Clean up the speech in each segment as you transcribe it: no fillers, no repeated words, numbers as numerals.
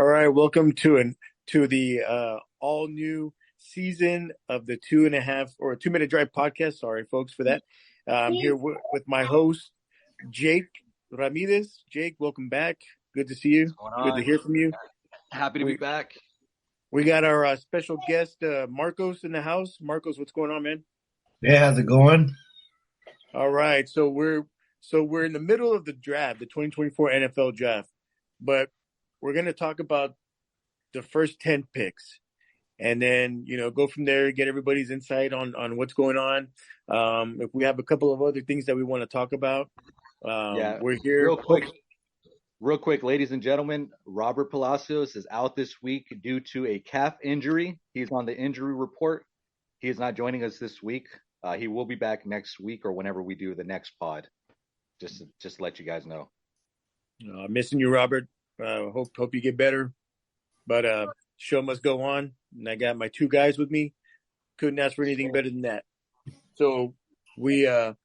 All right, welcome to the all new season of the 2.5 or 2 minute drive podcast. Sorry, folks, for that. I'm here with my host Jake Ramirez. Jake, welcome back. Good to see you. What's Good going to on? hear from you. Happy to be We back. we got our special guest Marcos in the house. Marcos, what's going on, man? Yeah, how's it going? All right, so we're in the middle of the draft, the 2024 NFL draft, but we're going to talk about the first 10 picks. And then go from there, get everybody's insight on what's going on. If we have a couple of other things that we want to talk about, Yeah, we're here. real quick, ladies and gentlemen, Robert Palacios is out this week due to a calf injury. He's on the injury report. He is not joining us this week. He will be back next week or whenever we do the next pod. Just to let you guys know. Missing you, Robert. Hope you get better. But show must go on, and I got my two guys with me. Couldn't ask for anything better than that. So we're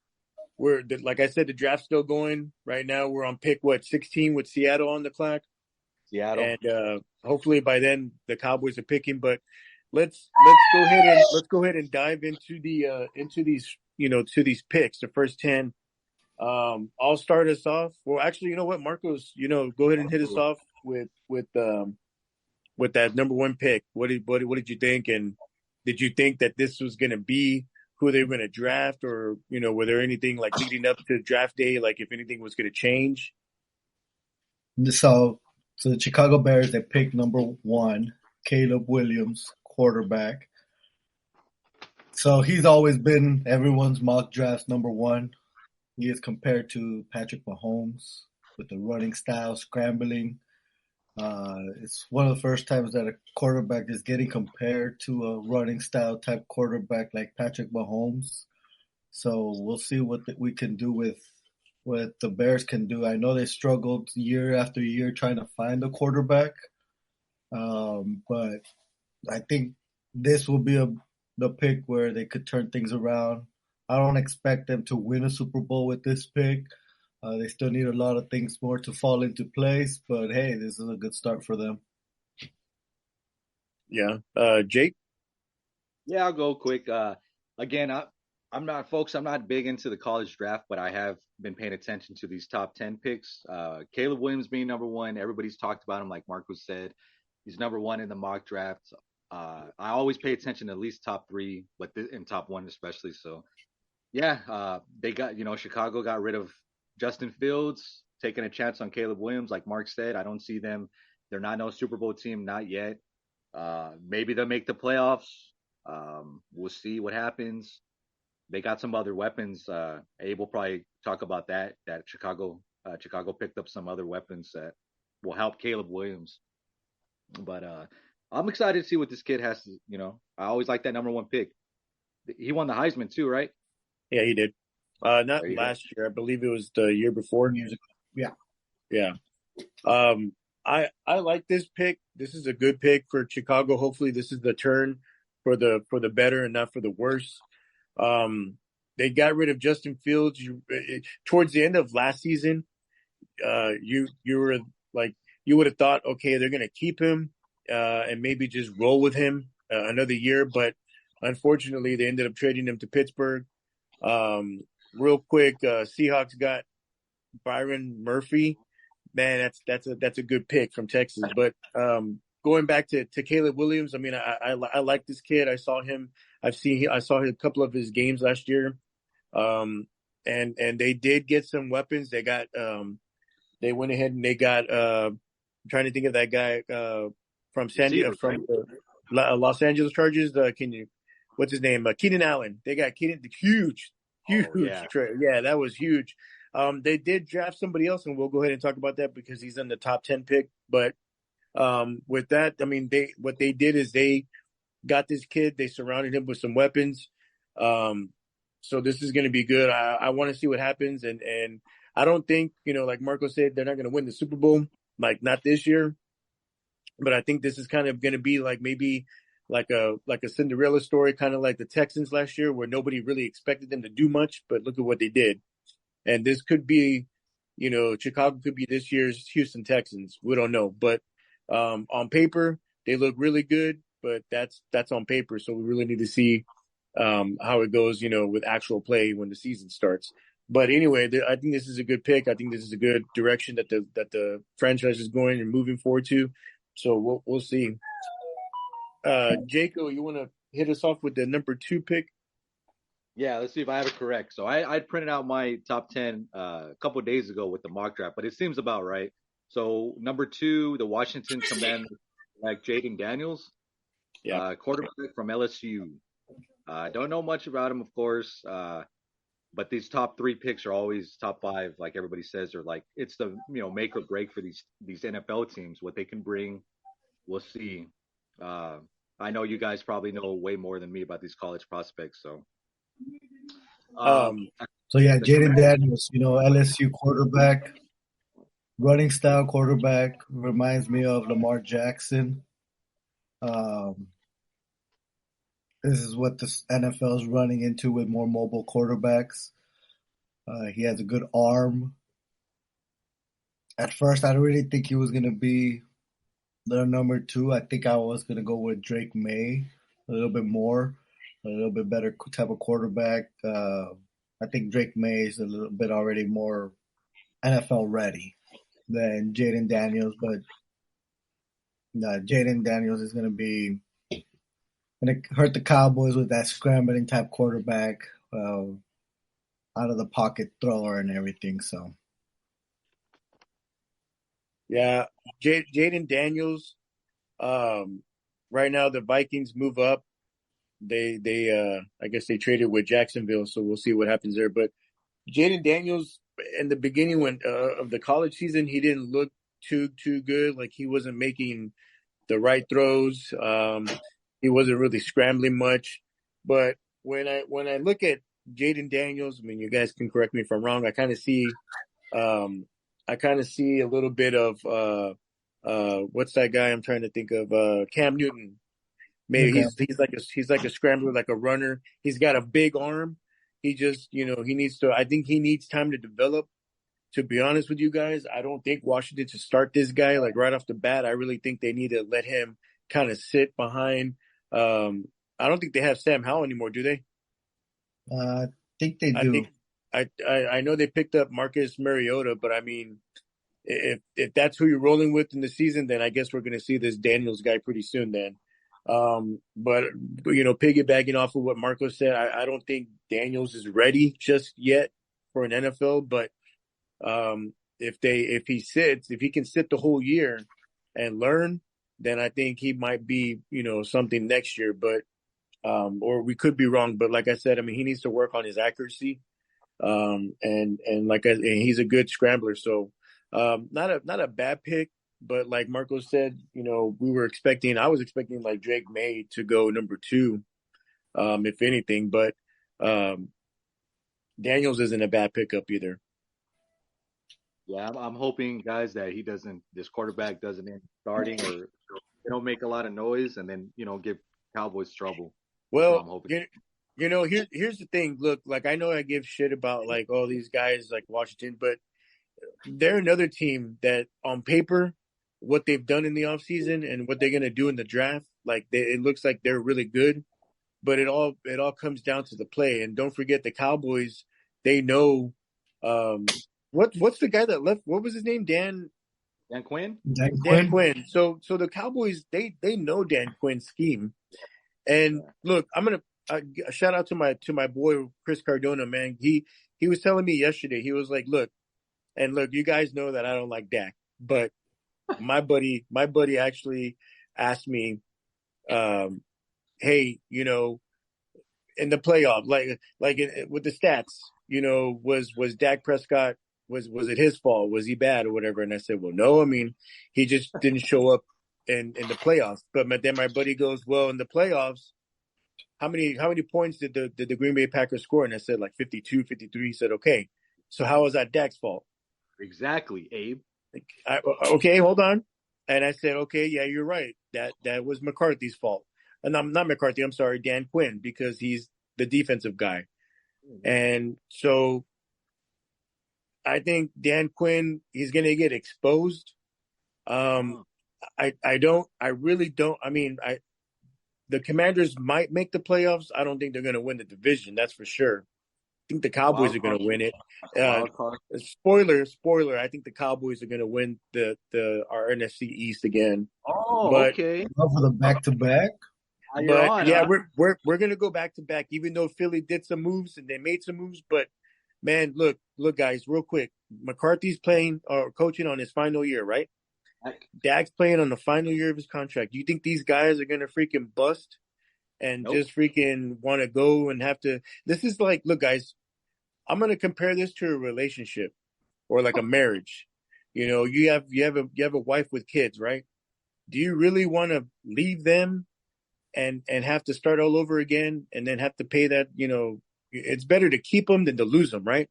like I said, the draft's still going right now. We're on pick 16 with Seattle on the clock. Seattle, and hopefully by then the Cowboys are picking. But let's go ahead and dive into these to these picks, the first 10. I'll start us off. Well, actually, you know what, Marcos, go ahead and hit us off with that number one pick. What did you think? And did you think that this was going to be who they were going to draft, or were there anything like leading up to draft day, like if anything was going to change? So the Chicago Bears, they picked number one, Caleb Williams, quarterback. So he's always been everyone's mock draft number one. He is compared to Patrick Mahomes with the running style, scrambling. It's one of the first times that a quarterback is getting compared to a running style type quarterback like Patrick Mahomes. So we'll see what we can do with what the Bears can do. I know they struggled year after year trying to find a quarterback, but I think this will be the pick where they could turn things around. I don't expect them to win a Super Bowl with this pick. They still need a lot of things more to fall into place, but hey, this is a good start for them. Yeah. Jake? Yeah, I'll go quick. Again, I'm not big into the college draft, but I have been paying attention to these top 10 picks. Caleb Williams being number one, everybody's talked about him, like Marcos said. He's number one in the mock draft. I always pay attention to at least top three, but in top one especially. So, yeah, they got, Chicago got rid of Justin Fields, taking a chance on Caleb Williams. Like Mark said, I don't see them. They're not no Super Bowl team, not yet. Maybe they'll make the playoffs. We'll see what happens. They got some other weapons. Abe will probably talk about that Chicago picked up some other weapons that will help Caleb Williams. But I'm excited to see what this kid has to, I always like that number one pick. He won the Heisman too, right? Yeah, he did. Not last year. I believe it was the year before. Yeah. Yeah. I like this pick. This is a good pick for Chicago. Hopefully this is the turn for the better and not for the worse. They got rid of Justin Fields towards the end of last season. You were like, you would have thought, okay, they're going to keep him and maybe just roll with him another year. But unfortunately, they ended up trading him to Pittsburgh. Real quick, Seahawks got Byron Murphy. Man, that's a good pick from Texas. But going back to Caleb Williams, I mean, I like this kid. I saw a couple of his games last year, and they did get some weapons. They they went ahead and they got. I'm trying to think of that guy from the Los Angeles Chargers. What's his name? Keenan Allen. They got Keenan, huge trade. Yeah, that was huge. They did draft somebody else, and we'll go ahead and talk about that because he's in the top 10 pick. But with that, I mean, what they did is they got this kid. They surrounded him with some weapons. So this is going to be good. I want to see what happens, and I don't think like Marco said, they're not going to win the Super Bowl, like not this year. But I think this is kind of going to be like maybe like a Cinderella story, kind of like the Texans last year, where nobody really expected them to do much, but look at what they did. And this could be, Chicago could be this year's Houston Texans. We don't know, but On paper, they look really good, but that's on paper. So we really need to see how it goes, with actual play when the season starts. But anyway, I think this is a good pick. I think this is a good direction that the franchise is going and moving forward to. So we'll see. Jaco, you want to hit us off with the number 2 pick? Yeah, let's see if I have it correct. So I printed out my top 10 a couple of days ago with the mock draft, but it seems about right. So number 2, the Washington Commanders, like Jaden Daniels, Yeah. quarterback from LSU. Don't know much about him, of course, but these top 3 picks are always top 5, like everybody says. Or like it's the make or break for these NFL teams, what they can bring. We'll see. Uh, I know you guys probably know way more than me about these college prospects, so. Um, Um, So yeah, the Jaden Commanders. Daniels, LSU quarterback, running style quarterback, reminds me of Lamar Jackson. Um, this is what the NFL is running into with more mobile quarterbacks. He has a good arm. At first, I didn't really think he was going to be the number 2. I think I was going to go with Drake May a little bit more, a little bit better type of quarterback. I think Drake May is a little bit already more NFL ready than Jaden Daniels, but Jaden Daniels is going to hurt the Cowboys with that scrambling type quarterback, out of the pocket thrower and everything. So yeah, Jaden Daniels. Right now the Vikings move up. They I guess they traded with Jacksonville, so we'll see what happens there. But Jaden Daniels in the beginning when of the college season, he didn't look too good. Like he wasn't making the right throws. He wasn't really scrambling much. But when I look at Jaden Daniels, I mean, you guys can correct me if I'm wrong. Um, I kind of see a little bit of what's that guy I'm trying to think of? Cam Newton. Maybe okay, he's like a scrambler, like a runner. He's got a big arm. He just he needs to. I think he needs time to develop. To be honest with you guys, I don't think Washington should start this guy like right off the bat. I really think they need to let him kind of sit behind. Um, I don't think they have Sam Howell anymore, do they? I think they I do. think I know they picked up Marcus Mariota, but I mean, if that's who you're rolling with in the season, then I guess we're going to see this Daniels guy pretty soon. Then, but piggybacking off of what Marco said, I don't think Daniels is ready just yet for an NFL. But if he can sit the whole year and learn, then I think he might be something next year. But or we could be wrong. But like I said, I mean, he needs to work on his accuracy. And he's a good scrambler. So not a bad pick, but like Marco said, I was expecting like Drake May to go number 2, if anything, but um, Daniels isn't a bad pickup either. Yeah, I'm hoping, guys, that this quarterback doesn't end starting or they don't make a lot of noise and then, give Cowboys trouble. That's what Well, I'm hoping. here's the thing. Look, like I know I give shit about like all these guys like Washington, but they're another team that on paper, what they've done in the offseason and what they're gonna do in the draft, like it looks like they're really good. But it all comes down to the play. And don't forget the Cowboys, they know what's the guy that left? What was his name? Dan Quinn? Dan Dan Quinn. Quinn. So the Cowboys they know Dan Quinn's scheme. And Yeah. look, I'm gonna shout out to my boy Chris Cardona, man. He was telling me yesterday. He was like, look, you guys know that I don't like Dak, but my buddy actually asked me, hey, in the playoff, with the stats, was Dak Prescott was it his fault? Was he bad or whatever? And I said, well, no. I mean, he just didn't show up in the playoffs. But then my buddy goes, well, in the playoffs, how many points did the Green Bay Packers score? And I said like 52, 53. He said, okay, so how was that Dak's fault? Exactly, Abe. Okay, hold on. And I said, okay, yeah, you're right. That was McCarthy's fault. And I'm not McCarthy. I'm sorry, Dan Quinn, because he's the defensive guy. And so I think Dan Quinn, he's going to get exposed. Um, I really don't. I mean, the Commanders might make the playoffs. I don't think they're going to win the division. That's for sure. I think the Cowboys are Wild going card. to win it. Wild card. Spoiler. I think the Cowboys are going to win our NFC East again. Oh, But okay. Love for the back-to-back. You're on, yeah, huh? we're going to go back to back. Even though Philly did some moves and they made some moves, but man, look, guys, real quick. McCarthy's playing or coaching on his final year, right? Dak's playing on the final year of his contract. Do you think these guys are going to freaking bust and Nope. just freaking want to go and have to? This is like, look, guys, I'm going to compare this to a relationship or like a marriage. You know, you have a wife with kids, right? Do you really want to leave them and have to start all over again and then have to pay that? You know, it's better to keep them than to lose them, right?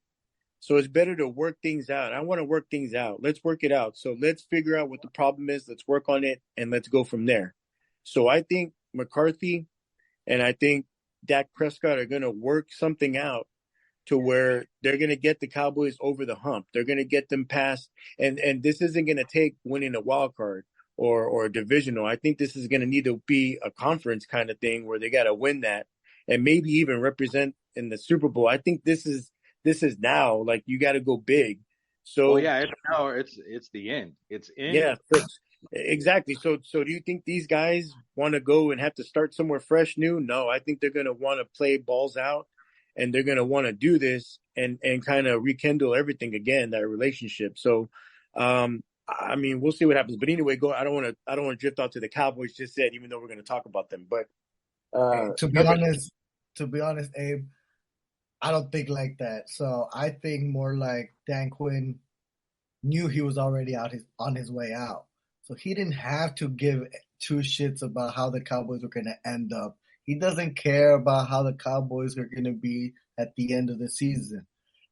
So it's better to work things out. I want to work things out. Let's work it out. So let's figure out what the problem is. Let's work on it and let's go from there. So I think McCarthy and I think Dak Prescott are going to work something out to where they're going to get the Cowboys over the hump. They're going to get them past, and this isn't going to take winning a wild card or a divisional. I think this is going to need to be a conference kind of thing where they got to win that and maybe even represent in the Super Bowl. I think this is now like you got to go big. So Well, yeah, it's the end. It's yeah, in. exactly. So do you think these guys want to go and have to start somewhere fresh, new? No, I think they're going to want to play balls out, and they're going to want to do this and kind of rekindle everything again, that relationship. So, I mean, we'll see what happens. But anyway, go. I don't want to drift off to the Cowboys just yet, even though we're going to talk about them. But To be honest, Abe, I don't think like that. So I think more like Dan Quinn knew he was already on his way out. So he didn't have to give two shits about how the Cowboys were going to end up. He doesn't care about how the Cowboys are going to be at the end of the season.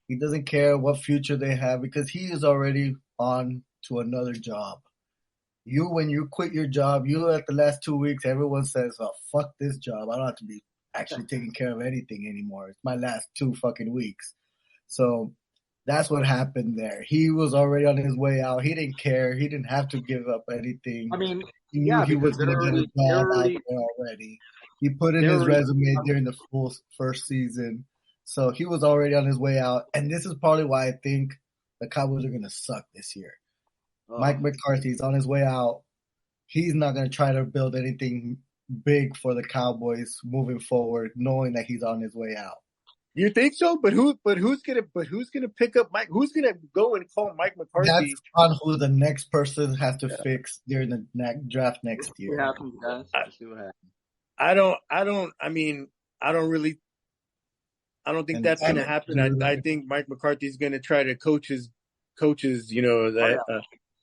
He doesn't care what future they have because he is already on to another job. When you quit your job, you at the last 2 weeks, everyone says, "Oh, fuck this job. I don't have to be actually taking care of anything anymore. It's my last 2 fucking weeks." So that's what happened there. He was already on his way out. He didn't care. He didn't have to give up anything. I mean, He knew yeah, he because was going to get a job out there already. He put in his resume during the full first season. So he was already on his way out. And this is probably why I think the Cowboys are going to suck this year. Mike McCarthy's on his way out. He's not going to try to build anything big for the Cowboys moving forward, knowing that he's on his way out. You think so? But who's gonna pick up Mike? Who's gonna go and call Mike McCarthy? That's on who the next person has to fix during the draft next year. What happens, guys? Let's see what happens. I don't think that's gonna happen. I think Mike McCarthy's gonna try to coach his coaches. You know that.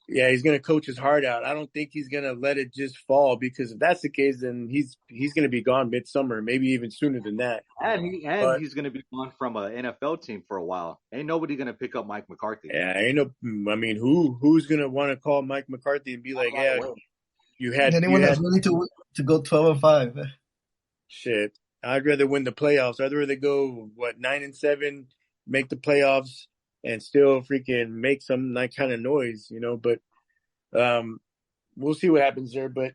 Yeah, he's going to coach his heart out. I don't think he's going to let it just fall because if that's the case, then he's going to be gone midsummer, maybe even sooner than that. And he's going to be gone from an NFL team for a while. Ain't nobody going to pick up Mike McCarthy. Yeah, I mean, who's going to want to call Mike McCarthy and be like, yeah, you had anyone that's willing to go 12-5. Shit, I'd rather win the playoffs. I'd rather go 9-7, make the playoffs, and still freaking make some kind of noise, you know. But we'll see what happens there. But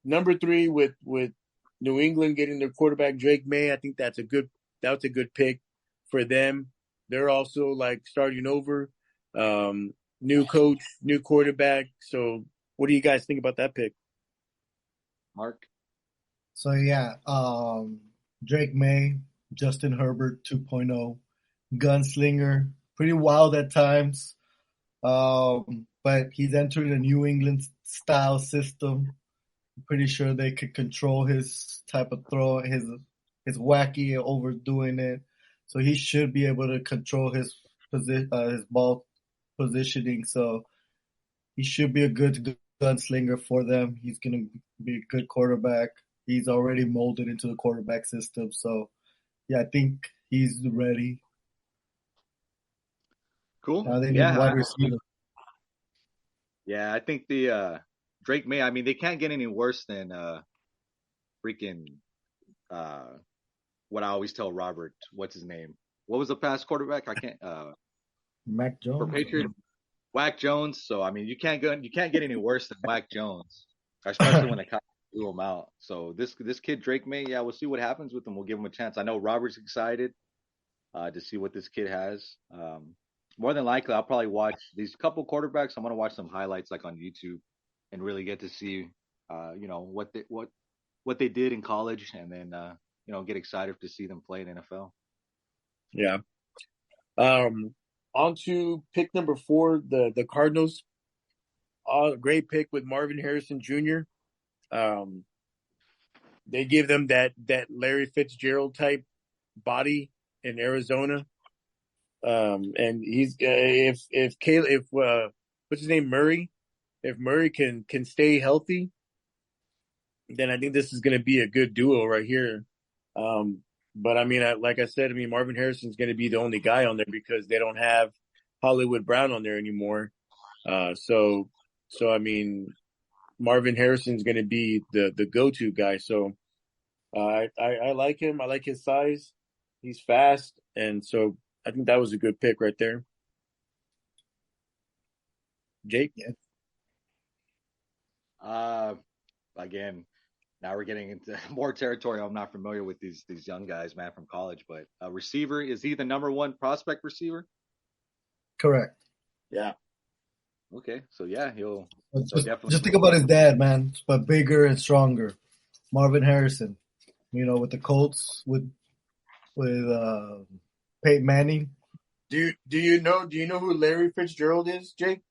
number 3 with New England getting their quarterback Drake May, I think that's a good pick for them. They're also like starting over, new coach, new quarterback. So what do you guys think about that pick, Mark? So yeah, Drake May, Justin Herbert 2.0, gunslinger. Pretty wild at times, but he's entering a New England style system. I'm pretty sure they could control his type of throw, his wacky overdoing it. So he should be able to control his ball positioning. So he should be a good gunslinger for them. He's gonna be a good quarterback. He's already molded into the quarterback system. So yeah, I think he's ready. Cool. They need wide receiver. Yeah, I think the Drake May. I mean, they can't get any worse than freaking what I always tell Robert. What's his name? What was the past quarterback? I can't. Mac Jones for Patriot. Whack Jones. So I mean, you can't get any worse than Whack Jones. especially when the Cowboys blew him out. So this kid Drake May, yeah, we'll see what happens with him. We'll give him a chance. I know Robert's excited to see what this kid has. More than likely, I'll probably watch these couple quarterbacks. I'm gonna watch some highlights like on YouTube and really get to see, what they did in college, and then get excited to see them play in NFL. Yeah. On to pick number 4, the Cardinals. Great pick with Marvin Harrison Jr. They give them that Larry Fitzgerald type body in Arizona. And he's if what's his name, Murray, if Murray can stay healthy, then I think this is going to be a good duo right here. But I mean, like I said, I mean Marvin Harrison's going to be the only guy on there because they don't have Hollywood Brown on there anymore. So I mean, Marvin Harrison's going to be the go-to guy. So I like him. I like his size. He's fast, and so I think that was a good pick right there. Jake? Yeah. Again, now we're getting into more territory. I'm not familiar with these young guys, man, from college. But receiver, is he the number 1 prospect receiver? Correct. Yeah. Okay, so yeah, he'll definitely Just think about his dad, man, but bigger and stronger. Marvin Harrison, with the Colts, with Peyton Manning. Do you know who Larry Fitzgerald is, Jake?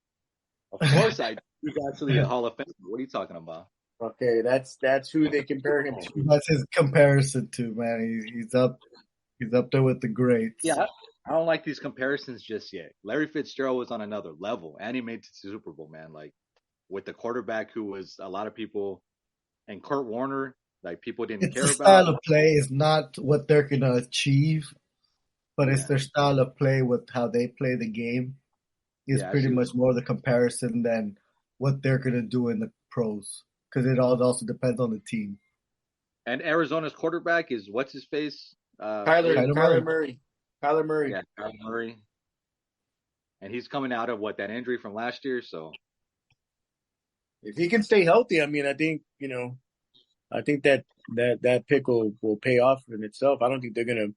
Of course I do. He's actually a Hall of Famer. What are you talking about? Okay, that's who they compare him to. That's his comparison to, man. He's up there with the greats. Yeah, I don't like these comparisons just yet. Larry Fitzgerald was on another level, and he made it to the Super Bowl, man. Like with the quarterback who was a lot of people, and Kurt Warner, like people didn't care The about. style of play is not what they're gonna achieve, but it's their style of play with how they play the game is pretty much more the comparison than what they're gonna do in the pros, because it all also depends on the team. And Arizona's quarterback is what's his face? Kyler Murray. Kyler Murray. Yeah, Kyler Murray. And he's coming out of that injury from last year. So if he can stay healthy, I mean, I think that pick will pay off in itself. I don't think they're gonna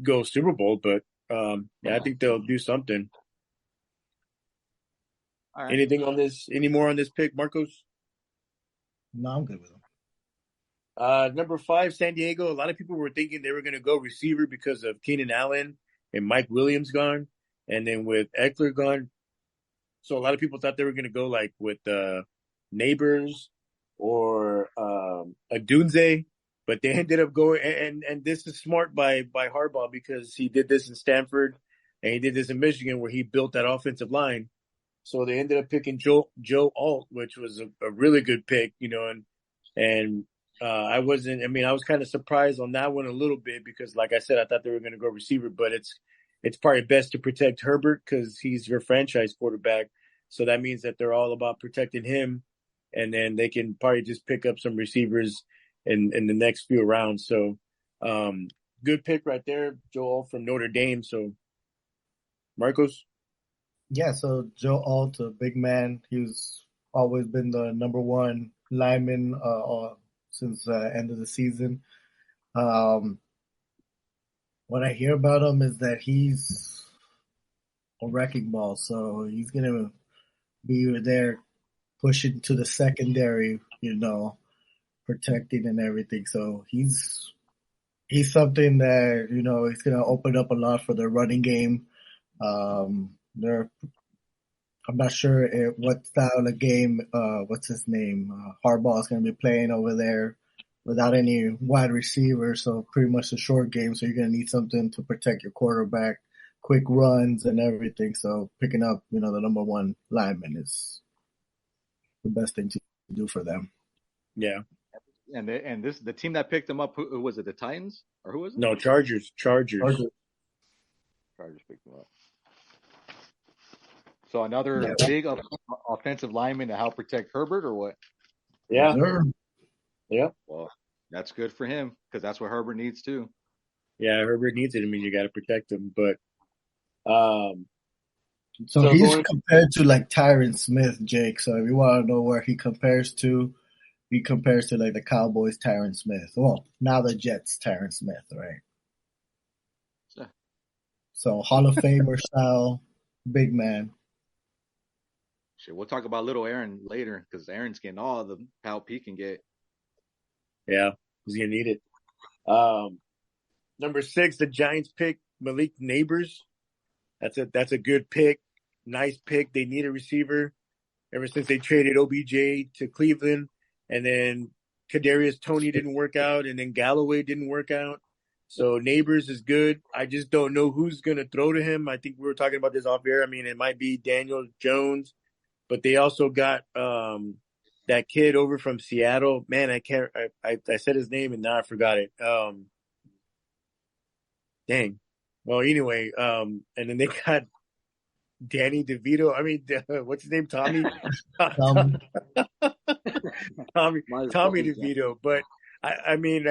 go Super Bowl, but yeah, I think they'll do something. All right. Any more on this pick, Marcos? No, I'm good with him. Number 5, San Diego. A lot of people were thinking they were going to go receiver because of Keenan Allen and Mike Williams gone, and then with Eckler gone. So a lot of people thought they were going to go like with Neighbors or Adunze, but they ended up going. And this is smart by Harbaugh because he did this in Stanford and he did this in Michigan where he built that offensive line. So they ended up picking Joe Alt, which was a really good pick, and I was kind of surprised on that one a little bit because, like I said, I thought they were going to go receiver, but it's probably best to protect Herbert because he's your franchise quarterback. So that means that they're all about protecting him, and then they can probably just pick up some receivers in the next few rounds. So good pick right there, Joel from Notre Dame. So Marcos? Yeah, so Joe Alt, a big man. He's always been the number 1 lineman since the end of the season. What I hear about him is that he's a wrecking ball, so he's going to be there pushing to the secondary, protecting and everything. So he's something that, he's going to open up a lot for the running game. I'm not sure what style of game, what's his name, Harbaugh is going to be playing over there without any wide receivers, so pretty much a short game. So you're going to need something to protect your quarterback, quick runs and everything. So picking up, the number 1 lineman is the best thing to do for them. Yeah. And the team that picked him up, who was it? The Titans or who was it? No, Chargers. Chargers picked him up. So another big offensive lineman to help protect Herbert, or what? Yeah. Sure. Yeah. Well, that's good for him because that's what Herbert needs too. Yeah, Herbert needs it. I mean, you got to protect him. But So So he's going, compared to like Tyron Smith, Jake. So if you want to know where he compares to like the Cowboys Tyron Smith. Well, now the Jets Tyron Smith, right? So, So Hall of Famer style, big man. shit, we'll talk about little Aaron later because Aaron's getting all the help he can get. yeah, he's gonna need it. Um, Number 6, the Giants pick Malik Neighbors. That's a good pick. Nice pick. They need a receiver ever since they traded OBJ to Cleveland, and then Kadarius Toney didn't work out, and then Galloway didn't work out. So Neighbors is good. I just don't know who's gonna throw to him. I think we were talking about this off air. I mean, it might be Daniel Jones, but they also got that kid over from Seattle. Man, I can't. I said his name and now I forgot it. Dang. Well, anyway, and then they got Danny DeVito. I mean, what's his name? Tommy, Um, Tommy, Might as well Tommy be Jan. DeVito. But I mean,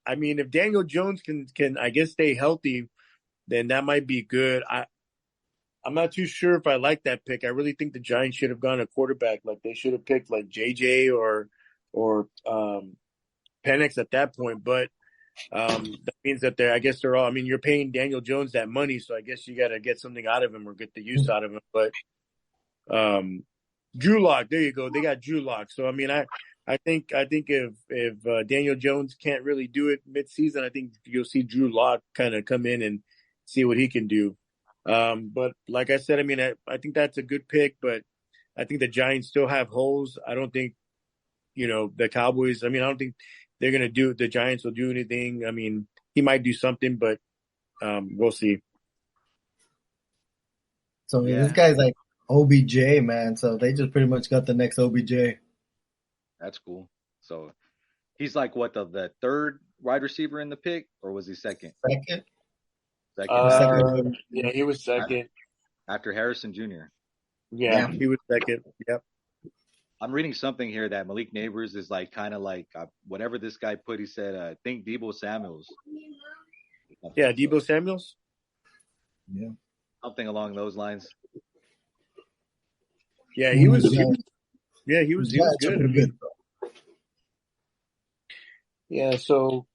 I mean, if Daniel Jones can I guess stay healthy, then that might be good. I'm not too sure if I like that pick. I really think the Giants should have gone a quarterback. Like they should have picked like JJ or Penix at that point. But that means that I guess they're all. I mean, you're paying Daniel Jones that money, so I guess you got to get something out of him or get the use out of him. But Drew Lock, there you go. They got Drew Lock. So I mean, I think if Daniel Jones can't really do it midseason, I think you'll see Drew Lock kind of come in and see what he can do. But like I said, I mean, I think that's a good pick, but I think the Giants still have holes. I don't think the Cowboys. I mean, I don't think they're gonna do. The Giants will do anything. I mean, he might do something, but we'll see. so this Yeah, guy's like OBJ, man. So they just pretty much got the next OBJ. that's cool. So he's like what the third wide receiver in the pick, or was he second? Second, Second. the second wide Yeah, receiver. he was A- second. After Harrison Jr. Yeah, Yeah. he was second. Yep. I'm reading something here that Malik Neighbors is like kind of like whatever this guy put. He said, "Think Debo Samuel's." Yeah, So Debo Samuel's. Yeah. something along those lines. Yeah, he Who's was. Yeah, he was. He was Giants are good. I pretty good. mean, yeah. So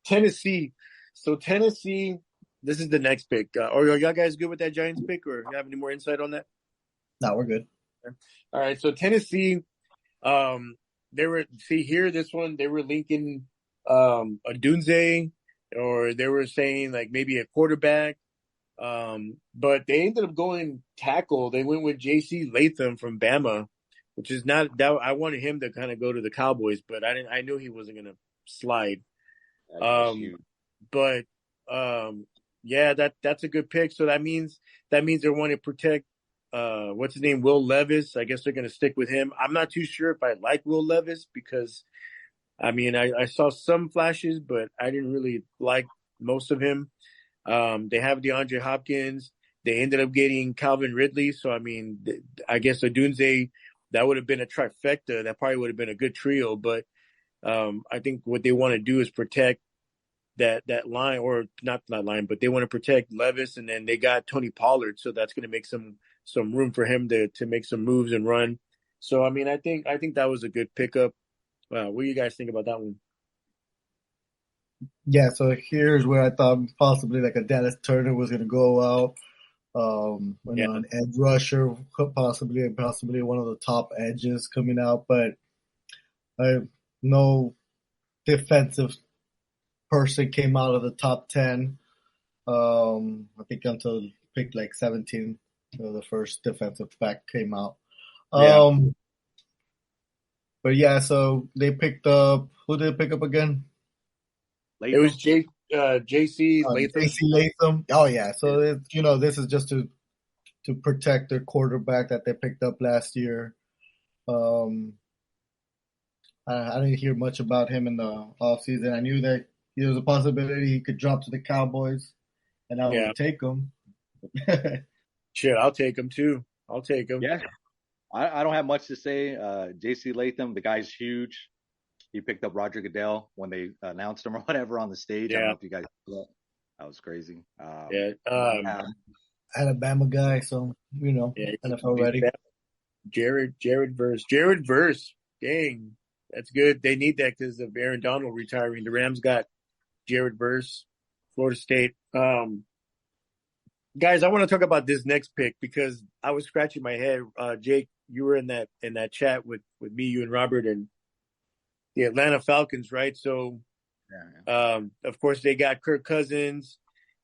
Tennessee. So Tennessee. This is the next pick. Are y'all guys good with that Giants pick, or you have any more insight on that? No, we're good. All right. So Tennessee. Um, they were here. This one they were linking a Dunze, or they were saying like maybe a quarterback. But they ended up going tackle. They went with J.C. Latham from Bama, which is not that I wanted him to kind of go to the Cowboys, but I didn't. I knew he wasn't going to slide. That's Um, huge. but yeah, that's a good pick. So that means they want to protect what's his name, Will Levis. I guess they're going to stick with him. I'm not too sure if I like Will Levis because I mean I saw some flashes, but I didn't really like most of him. They have DeAndre Hopkins. They ended up getting Calvin Ridley. So, I mean, I guess Odunze, that would have been a trifecta. That probably would have been a good trio. But I think what they want to do is protect that line, or not that line, but they want to protect Levis. And then they got Tony Pollard. So that's going to make some room for him to make some moves and run. So, I mean, I think that was a good pickup. What do you guys think about that one? Yeah, so here's where I thought possibly like a Dallas Turner was going to go out. Yeah. An edge rusher, possibly one of the top edges coming out, but no defensive person came out of the top 10. I think until pick like 17, the first defensive back came out. Yeah. Um, but yeah, so they picked up, who did they pick up again? It was Latham. JC Latham. JC Latham. Oh yeah, Yeah. so this is just to protect their quarterback that they picked up last year. Um, I didn't hear much about him in the offseason. I knew that there was a possibility he could drop to the Cowboys, and I Yeah. would take him. Shit, I'll take him too. I'll take him. Yeah. I don't have much to say. J.C. Latham, the guy's huge. He picked up Roger Goodell when they announced him or whatever on the stage. I don't Yeah, know if you guys saw that. That was crazy. yeah. Yeah, Alabama guy, so Yeah, NFL he's ready. bad. Jared Verse. Dang, that's good. They need that because of Aaron Donald retiring. The Rams got Jared Verse, Florida State. Guys, I want to talk about this next pick because I was scratching my head. Jake, you were in that chat with me, you and Robert, and the Atlanta Falcons, right? So, Yeah. of course, they got Kirk Cousins,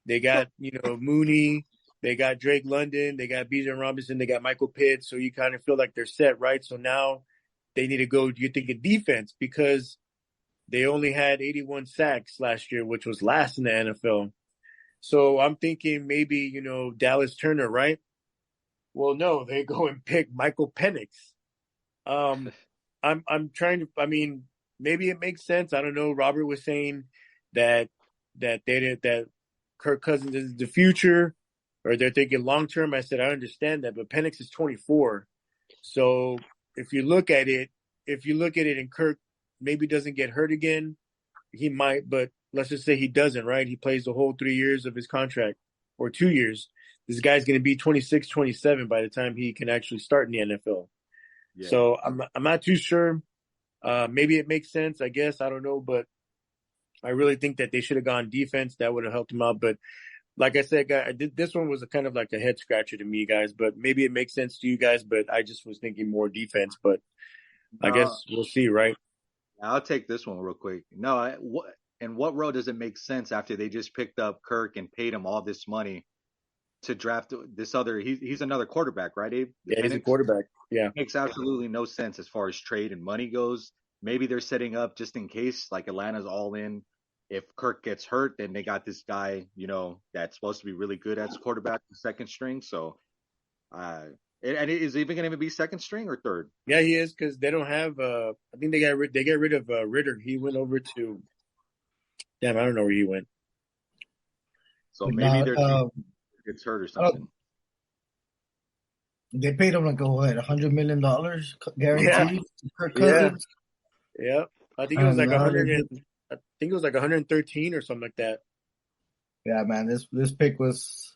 they got Mooney, they got Drake London, they got Bijan Robinson, they got Michael Pitt. So you kind of feel like they're set, right? So now they need to go. You're thinking defense because they only had 81 sacks last year, which was last in the NFL. So I'm thinking maybe, Dallas Turner, right? Well, no, they go and pick Michael Penix. Um, I'm trying to. I mean, maybe it makes sense. I don't know. Robert was saying that that Kirk Cousins is the future, or they're thinking long term. I said I understand that, but Penix is 24. So if you look at it, and Kirk maybe doesn't get hurt again, he might. But let's just say he doesn't. Right? He plays the whole 3 years of his contract, or 2 years. This guy's going to be 26, 27 by the time he can actually start in the NFL. Yeah. So I'm not too sure. Maybe it makes sense. I guess I don't know, but I really think that they should have gone defense. That would have helped him out. But like I said, guys, this one was a kind of like a head scratcher to me, guys. But maybe it makes sense to you guys. But I just was thinking more defense. But I No, guess we'll see, right? I'll take this one real quick. No, in what row does it make sense after they just picked up Kirk and paid him all this money to draft this other? He's another quarterback, right, Abe? The Yeah, he's a Penix quarterback. Yeah, makes absolutely no sense as far as trade and money goes. Maybe they're setting up just in case, like Atlanta's all in. If Kirk gets hurt, then they got this guy, that's supposed to be really good as quarterback, second string. So, uh, and is he even going to be second string or third? yeah, he is because they don't have. I think they got rid of Ritter. He went over to. Damn, I don't know where he went. So But maybe now, they're gets hurt or I don't, something. they paid him like what, $100 million Yeah, guaranteed to Kirk yeah, Cousins. yeah. I think it was And like now 100 and I think it was like 113 or something like that. yeah, man, this pick was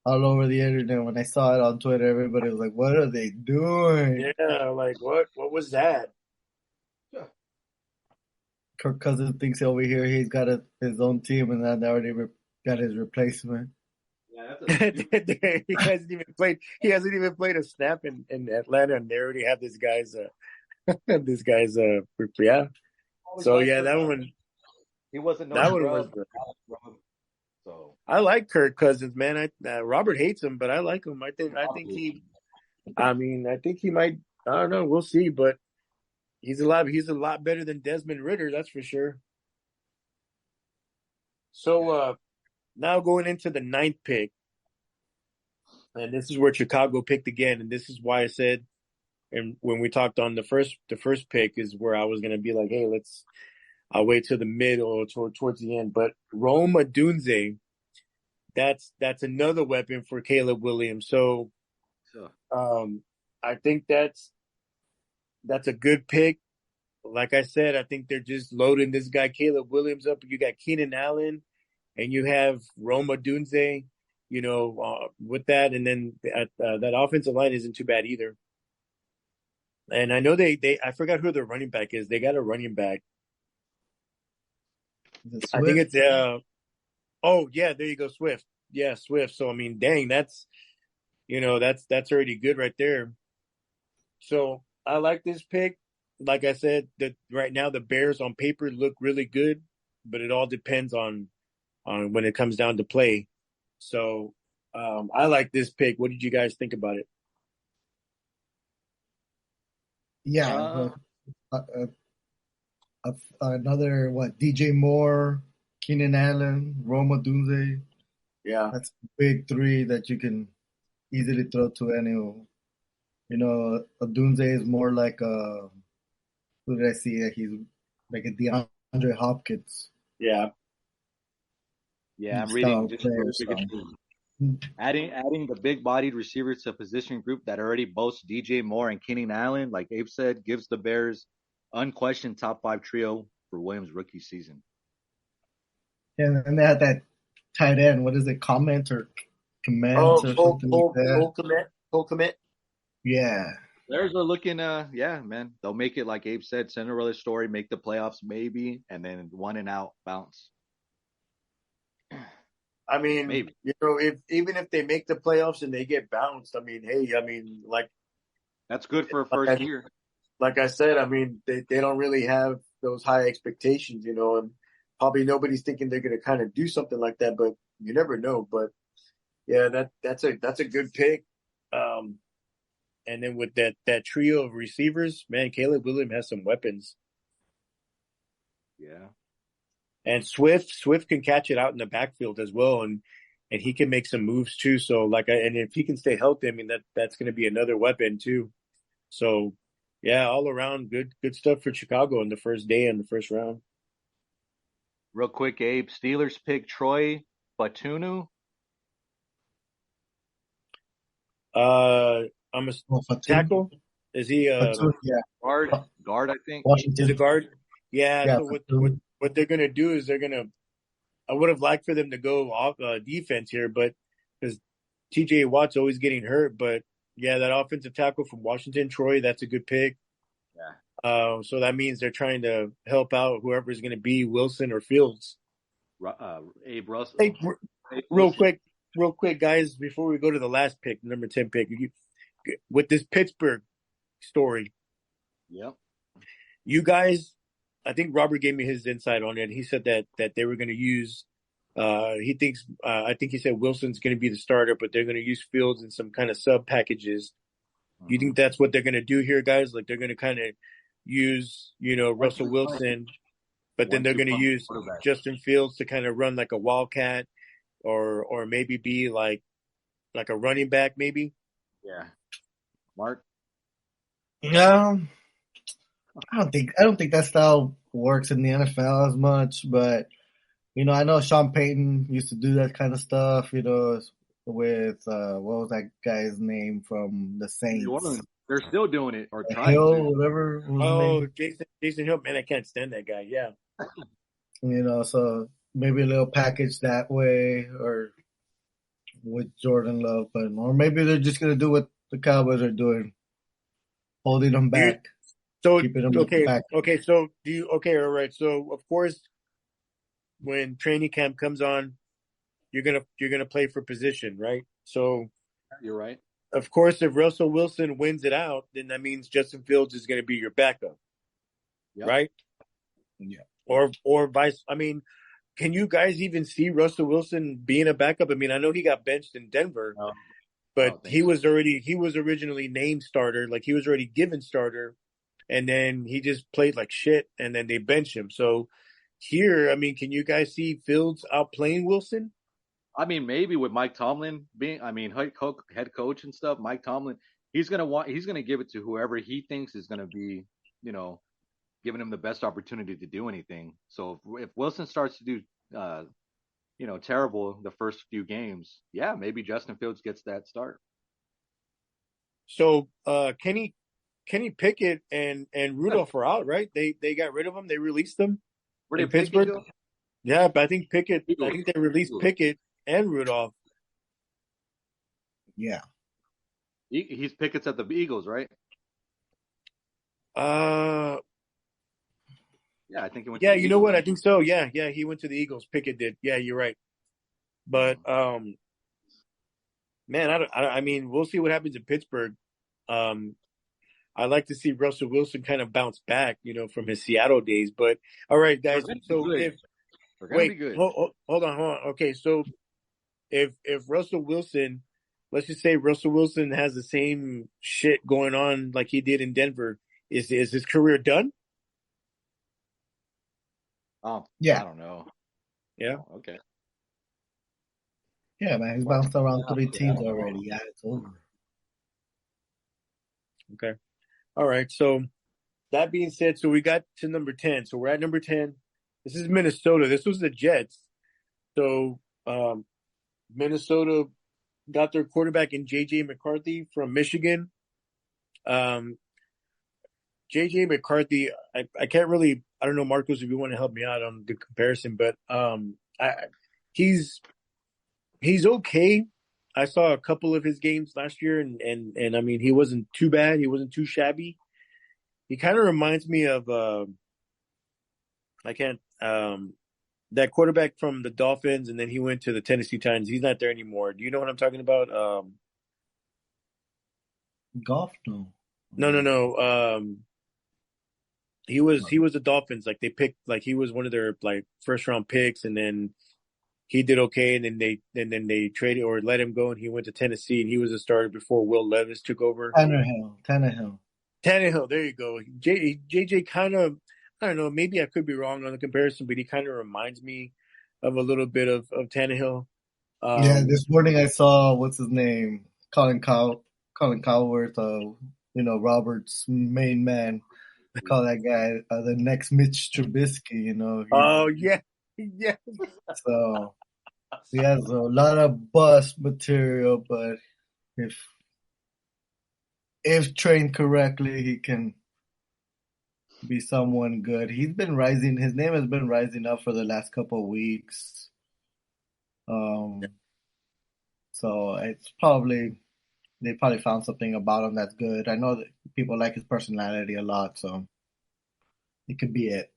all over the internet. When I saw it on Twitter, everybody was like, "What are they doing?" Yeah, like what? What was that? Kirk Cousins thinks over here he's got his own team, and then they already got his replacement. Yeah, that's a stupid. He hasn't even played. He hasn't even played a snap in Atlanta, and they already have this guy's. This guy's. Yeah. Always So liked yeah, Kirk Cousins. He wasn't no that one was. scrub. So I like Kirk Cousins, man. Robert hates him, but I like him. I think he. I mean, I think he might. I don't know. We'll see, but He's a lot better than Desmond Ritter, that's for sure. So now going into the ninth pick, and this is where Chicago picked again, and this is why I said, and when we talked on the first pick is where I was gonna be like, hey, I'll wait till the mid or towards the end. But Rome Odunze, that's another weapon for Caleb Williams. So so I think that's a good pick. Like I said, I think they're just loading this guy Caleb Williams up. You got Keenan Allen, and you have Roma Dunze, with that, and then that offensive line isn't too bad either. And I know they I forgot who their running back is. They got a running back. The I think Swift. it's oh yeah, there you go, Swift. Yeah, Swift. So I mean, dang, that's already good right there. So I like this pick. Like I said, that right now the Bears on paper look really good, but it all depends on when it comes down to play. So I like this pick. What did you guys think about it? Yeah, uh, another what? DJ Moore, Keenan Allen, Roma Dunze. Yeah. That's a big three that you can easily throw to any. Dunze is more like who did I see? He's like a DeAndre Hopkins yeah, I'm reading style just player. really So quick. Adding the big bodied receivers to a position group that already boasts DJ Moore and Keenan Allen, like Abe said, gives the Bears unquestioned top five trio for Williams' rookie season. and they had that tight end. What is it? Comment or Command Oh, or something like that. full commit. Yeah. Bears are looking, yeah, man. They'll make it like Abe said, Cinderella story, make the playoffs maybe, and then one and out bounce. I mean, Maybe. if even if they make the playoffs and they get bounced, I mean, hey, I mean, That's good for a like first I, year. like I said, I mean, they don't really have those high expectations, and probably nobody's thinking they're going to kind of do something like that, but you never know. But yeah, that's a good pick. Um, and then with that trio of receivers, man, Caleb Williams has some weapons, Yeah. and Swift can catch it out in the backfield as well, and he can make some moves too. So and if he can stay healthy, I mean that's going to be another weapon too. So yeah, all around good stuff for Chicago in the first day in the first round. Real quick, Abe. Steelers pick Troy Batunu. I'm a Well, Fatum, tackle. Is he yeah. Guard, I think. is a Washington. guard? Yeah. Yeah, So Fatum. what they're gonna do is I would have liked for them to go off defense here, but because TJ Watt's always getting hurt, but yeah, that offensive tackle from Washington, Troy, that's a good pick. Yeah. So that means they're trying to help out whoever's going to be Wilson or Fields. Abe Russell. Hey, Abe real Wilson. quick, guys, before we go to the last pick, number 10 pick, with this Pittsburgh story, Yep. you guys, I think Robert gave me his insight on it. He said that they were going to use. He thinks. I think he said Wilson's going to be the starter, but they're going to use Fields in some kind of sub packages. Do you Mm-hmm. think that's what they're going to do here, guys? Like they're going to kind of use, Russell 1-2 punch. Wilson, but then they're 1-2 going to punch use quarterback. Justin Fields to kind of run like a wildcat, or maybe be like a running back, maybe. Yeah. Mark. No, I don't think that style works in the NFL as much, but I know Sean Payton used to do that kind of stuff, with what was that guy's name from the New Saints? Orleans. They're still doing it or trying Hill, to. whatever was his Oh, name. Jason Hill, man, I can't stand that guy. Yeah. So maybe a little package that way, or with Jordan Love, or maybe they're just gonna do what the Cowboys are doing, holding them Do you back, so keeping them okay back. okay so do you okay all right so of course when training camp comes on you're gonna play for position, right? So You're right. of course if Russell Wilson wins it out, then that means Justin Fields is gonna be your backup, Yep. right? Yeah. Or vice. I mean, can you guys even see Russell Wilson being a backup? I mean, I know he got benched in Denver, No, I but don't think so. he was originally named starter, like he was already given starter, and then he just played like shit, and then they bench him. So here, I mean, can you guys see Fields outplaying Wilson? I mean, maybe with Mike Tomlin being, head coach and stuff. Mike Tomlin, he's gonna give it to whoever he thinks is gonna be, you know, giving him the best opportunity to do anything. So if Wilson starts to do, terrible the first few games, yeah, maybe Justin Fields gets that start. So Kenny Pickett and Rudolph are out, right? They got rid of them. They released them Where in did Pickett Pittsburgh. go? Yeah, but I think Pickett. I Eagles. think they released Eagles. Pickett and Rudolph. Yeah. He's Pickett's at the Eagles, right? Uh, Yeah, I think he went to yeah. the You know Eagles. what? I think so. Yeah, yeah. He went to the Eagles. Pickett did. Yeah, you're right. But man, I mean, we'll see what happens in Pittsburgh. Um, I like to see Russell Wilson kind of bounce back, from his Seattle days. But all right, They're guys. gonna be So good. if They're gonna be wait, good. hold on. Okay, so if Russell Wilson, let's just say Russell Wilson has the same shit going on like he did in Denver, is his career done? Oh, Yeah. I don't know. Yeah. Oh, okay. Yeah, man. He's Mark, bounced around I 3 teams don't know. already. Yeah, it's over. Okay. All right. So that being said, so we got to number 10. So we're at number 10. This is Minnesota. This was the Jets. So Minnesota got their quarterback in J.J. McCarthy from Michigan. J.J. McCarthy, I can't really, I don't know, Marcos, if you want to help me out on the comparison, but he's okay. I saw a couple of his games last year, and I mean, he wasn't too bad. He wasn't too shabby. He kind of reminds me of I can't that quarterback from the Dolphins, and then he went to the Tennessee Titans. He's not there anymore. Do you know what I'm talking about? Golf? No. No, no, no. He was the Dolphins. Like they picked, like he was one of their like first round picks, and then he did okay, and then they traded or let him go, and he went to Tennessee, and he was a starter before Will Levis took over. Tannehill. Tannehill, there you go. JJ kind of, I don't know, maybe I could be wrong on the comparison, but he kind of reminds me of a little bit of Tannehill. Yeah, Um, this morning I saw what's his name, Colin Cowworth, Robert's main man. Call that guy the next Mitch Trubisky. oh yeah, yeah. So he has a lot of bust material, but if trained correctly, he can be someone good. He's been rising. His name has been rising up for the last couple of weeks. Um, so they probably found something about him that's good. I know that people like his personality a lot, so it could be it.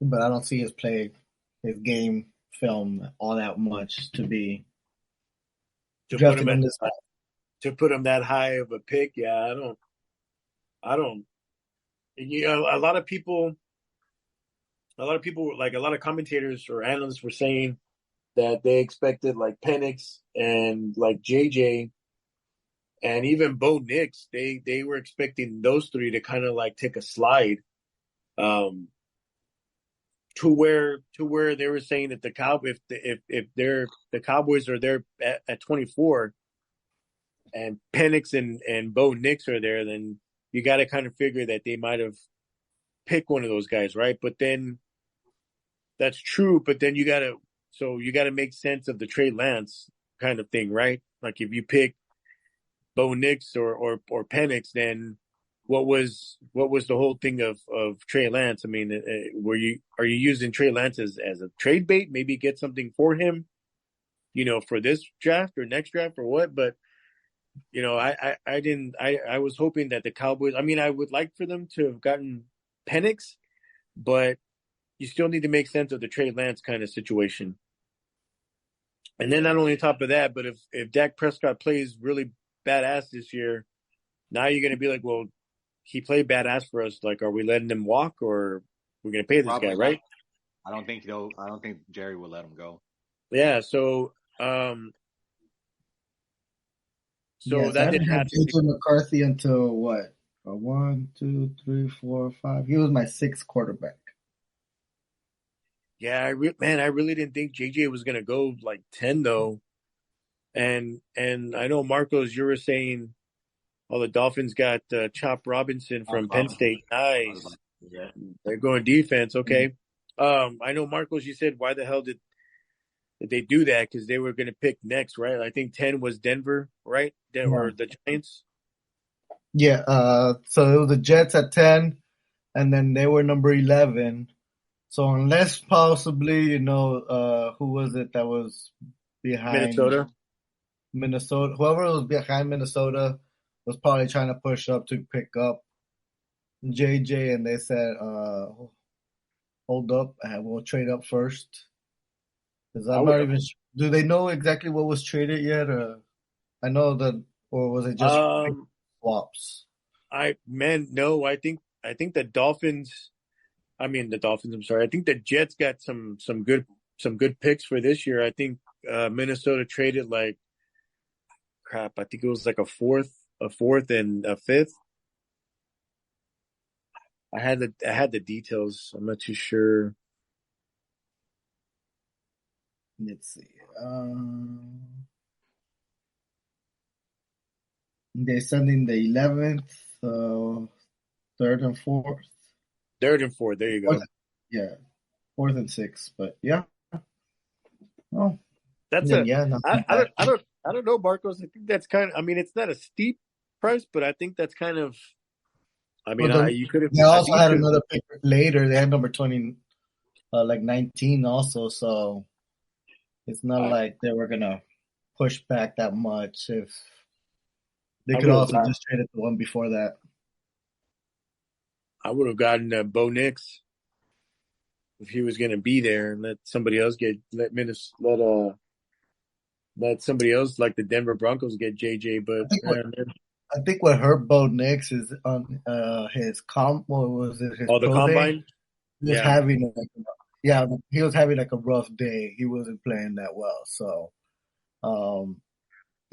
But I don't see his game film all that much to be To put him drafted at in this. to put him that high of a pick, yeah, I don't. A lot of people, like a lot of commentators or analysts were saying that they expected like Penix and like JJ and even Bo Nix. They were expecting those three to kind of like take a slide, um, to where they were saying that the Cow if the Cowboys are there at 24 and Penix and Bo Nix are there, then you got to kind of figure that they might have picked one of those guys, right? But then that's true. But then you gotta make sense of the Trey Lance kind of thing, right? Like if you pick Bo Nix or Penix, then what was the whole thing of Trey Lance? I mean, are you using Trey Lance as a trade bait? Maybe get something for him, for this draft or next draft or what? But I didn't. I was hoping that the Cowboys. I mean, I would like for them to have gotten Penix, but you still need to make sense of the Trey Lance kind of situation. And then not only on top of that, but if Dak Prescott plays really badass this year, now you're going to be like, well, he played badass for us. Like, are we letting him walk or we're going to pay this guy, Probably not. right? I don't think Jerry will let him go. Yeah. So Yes, I that didn't didn't have happen. JJ McCarthy until what? 1, 2, 3, 4, 5. He was my sixth quarterback. Yeah, I really didn't think JJ was going to go like 10 though. And I know Marcos, you were saying, oh, the Dolphins got Chop Robinson from Penn State. Nice. Yeah. They're going defense. Okay. I know Marcos, you said, why the hell did they do that? Because they were going to pick next, right? I think 10 was Denver, right? Yeah. Or the Giants. Yeah, so it was the Jets at 10, and then they were number 11. So unless possibly, who was it that was behind Minnesota. Minnesota? Whoever was behind Minnesota was probably trying to push up to pick up JJ, and they said, hold up, we'll trade up first. Because I I'm would. not even sure. Do they know exactly what was traded yet? I know that, or was it just Um, swaps? no, I think the Dolphins. I mean the Dolphins. I'm sorry. I think the Jets got some good picks for this year. I think Minnesota traded like crap. I think it was like a fourth and a fifth. I had the details. I'm not too sure. Let's see. They're sending the 11th, third and fourth. Third and fourth. There you Fourth, go. yeah, fourth and sixth. But yeah, oh, That's then a. yeah, not I, too I bad. don't. I don't. I don't know, Marcos. I think that's kind of. I mean, it's not a steep price, but I think that's kind of. I mean, But then you could have. they I also think you had could. another pick later. They had number 20, like 19 also. So it's not like they were gonna. push back that much. If they I could would have also got just traded the one before that. I would have gotten Bo Nix if he was going to be there, and let somebody else get let somebody else like the Denver Broncos get JJ. But I think what man, I think what hurt Bo Nix is on his what was it, his all the pro day. combine, He was yeah, having yeah, he was having like a rough day. He wasn't playing that well. So um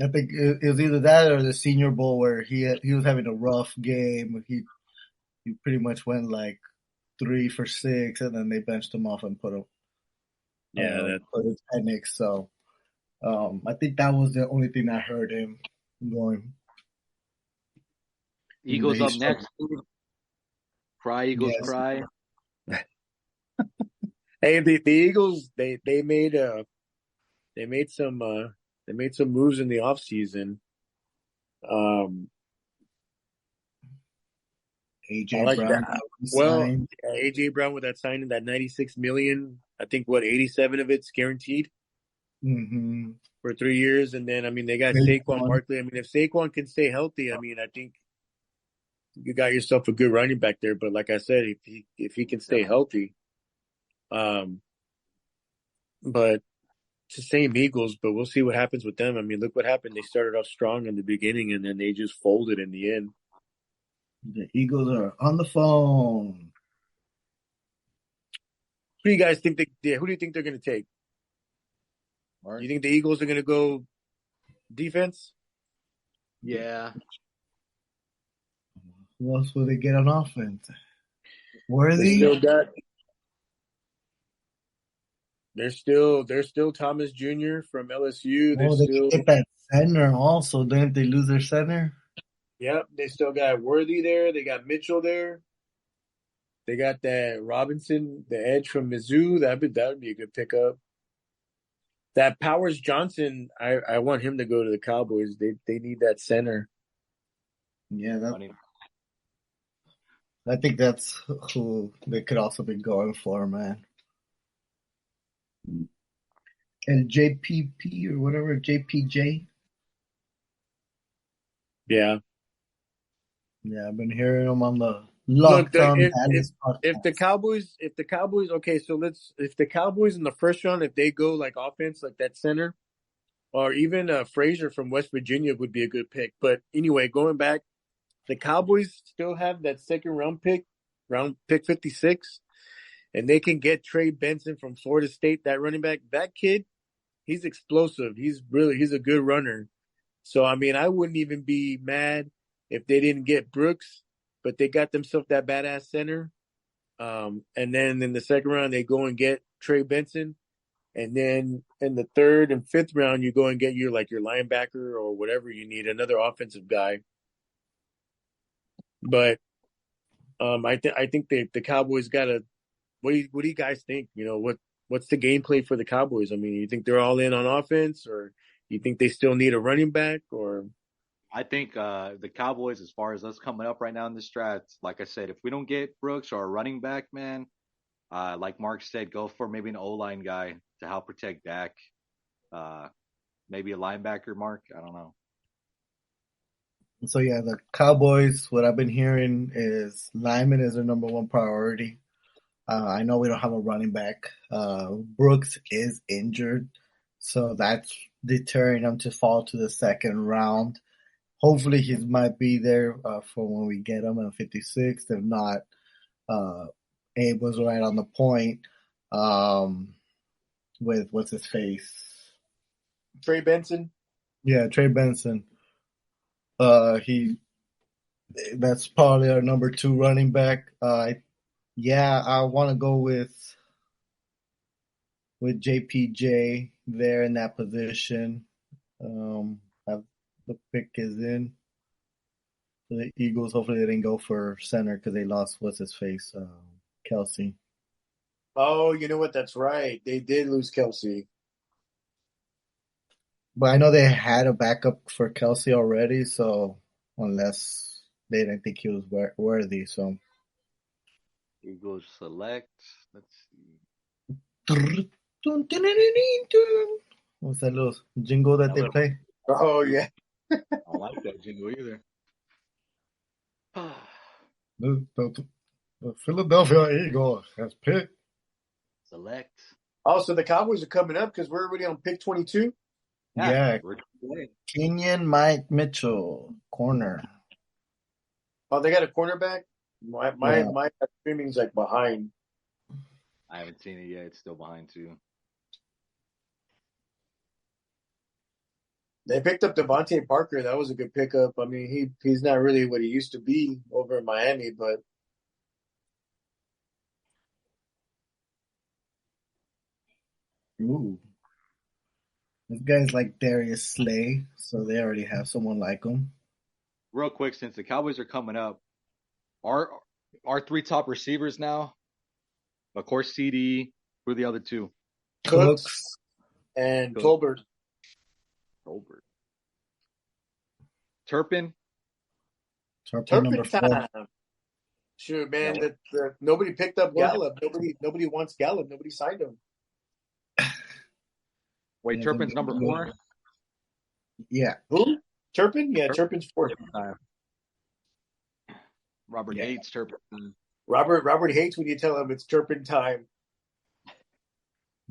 I think it was either that or the Senior Bowl where he was having a rough game. He pretty much went like 3 for 6, and then they benched him off and yeah, that put his Penix. So I think that was the only thing that hurt him going. Eagles He up struggled. next. Cry, Eagles, Yes, cry. hey, the Eagles they made some they made some moves in the offseason. Um, I AJ like Brown that. got Well, signed. AJ Brown with that signing, that 96 million, I think what 87 of it's guaranteed Mm-hmm. for 3 years, and then I mean they got Saquon Saquon. Barkley. I mean if Saquon can stay healthy, I mean I think you got yourself a good running back there. But like I said, if he can stay healthy, um, but it's the same Eagles. But we'll see what happens with them. I mean, look what happened. They started off strong in the beginning, and then they just folded in the end. The Eagles are on the phone. Who do you guys think who do you think they're going to take? Do Mark? you think the Eagles are going to go defense? Yeah. Who else will they get on offense? They Worthy? still got. They're still Thomas Jr. from LSU. They're Oh, they could still get that center also. Didn't they lose their center? yep. They still got Worthy there. They got Mitchell there. They got that Robinson, the edge from Mizzou. That would be a good pickup. That Powers Johnson, I want him to go to the Cowboys. They need that center. Yeah, Funny. I think that's who they could also be going for, man. And JPP or whatever, JPJ. Yeah. Yeah, I've been hearing him on the Look, Locked On if Dallas the podcast. Cowboys okay, so if the Cowboys in the first round, if they go like offense like that center, or even Frazier from West Virginia would be a good pick. But anyway, going back, the Cowboys still have that second round pick 56, and they can get Trey Benson from Florida State, that running back. That kid, he's explosive. He's a good runner. So I mean, I wouldn't even be mad if they didn't get Brooks, but they got themselves that badass center. And then in the second round, they go and get Trey Benson. And then in the third and fifth round, you go and get your linebacker or whatever you need, another offensive guy. But I think the Cowboys got to. What do you guys think? You know what's the gameplay for the Cowboys? I mean, you think they're all in on offense, or you think they still need a running back? Or I think the Cowboys, as far as us coming up right now in this draft, like I said, if we don't get Brooks or a running back, man, like Mark said, go for maybe an O line guy to help protect Dak. Uh, maybe a linebacker, Mark. I don't know. So yeah, the Cowboys. What I've been hearing is lineman is their number one priority. I know we don't have a running back. Brooks is injured, so that's deterring him to fall to the second round. Hopefully, he might be there for when we get him at 56. If not, Abe was right on the point with what's his face. Trey Benson? Yeah, Trey Benson. He that's probably our number two running back. Yeah, I want to go with JPJ there in that position. Um, the pick is in for the Eagles. Hopefully, they didn't go for center because they lost what's his face, Kelsey. Oh, you know what? That's right. They did lose Kelsey. But I know they had a backup for Kelsey already, so unless they didn't think he was worthy, so. Eagles select. Let's see. What's that little jingle that they play? Oh yeah. I don't like that jingle either. The Philadelphia Eagles has picked. Select. Also, the Cowboys are coming up because we're already on pick 22. Yeah, We're playing. Kenyon Mike Mitchell, corner. Oh, they got a cornerback. Yeah. My streaming's like behind. I haven't seen it yet. It's still behind too. They picked up Devontae Parker. That was a good pickup. I mean, he's not really what he used to be over in Miami, but Ooh. This guy's like Darius Slay, so they already have someone like him. Real quick, since the Cowboys are coming up, our three top receivers now, of course, CD. Who are the other two? Cooks and Cook. Tolbert. Tolbert. Turpin. Turpin number Turpin 4. time. Sure, man. Yeah. Nobody picked up What? Gallup. Nobody wants Gallup. Nobody signed him. Wait, Yeah, Turpin's number 4? Yeah. Who? Turpin? Yeah, Turpin's 4. Robert Yeah. hates Turpin. Robert hates when you tell him it's Turpin time.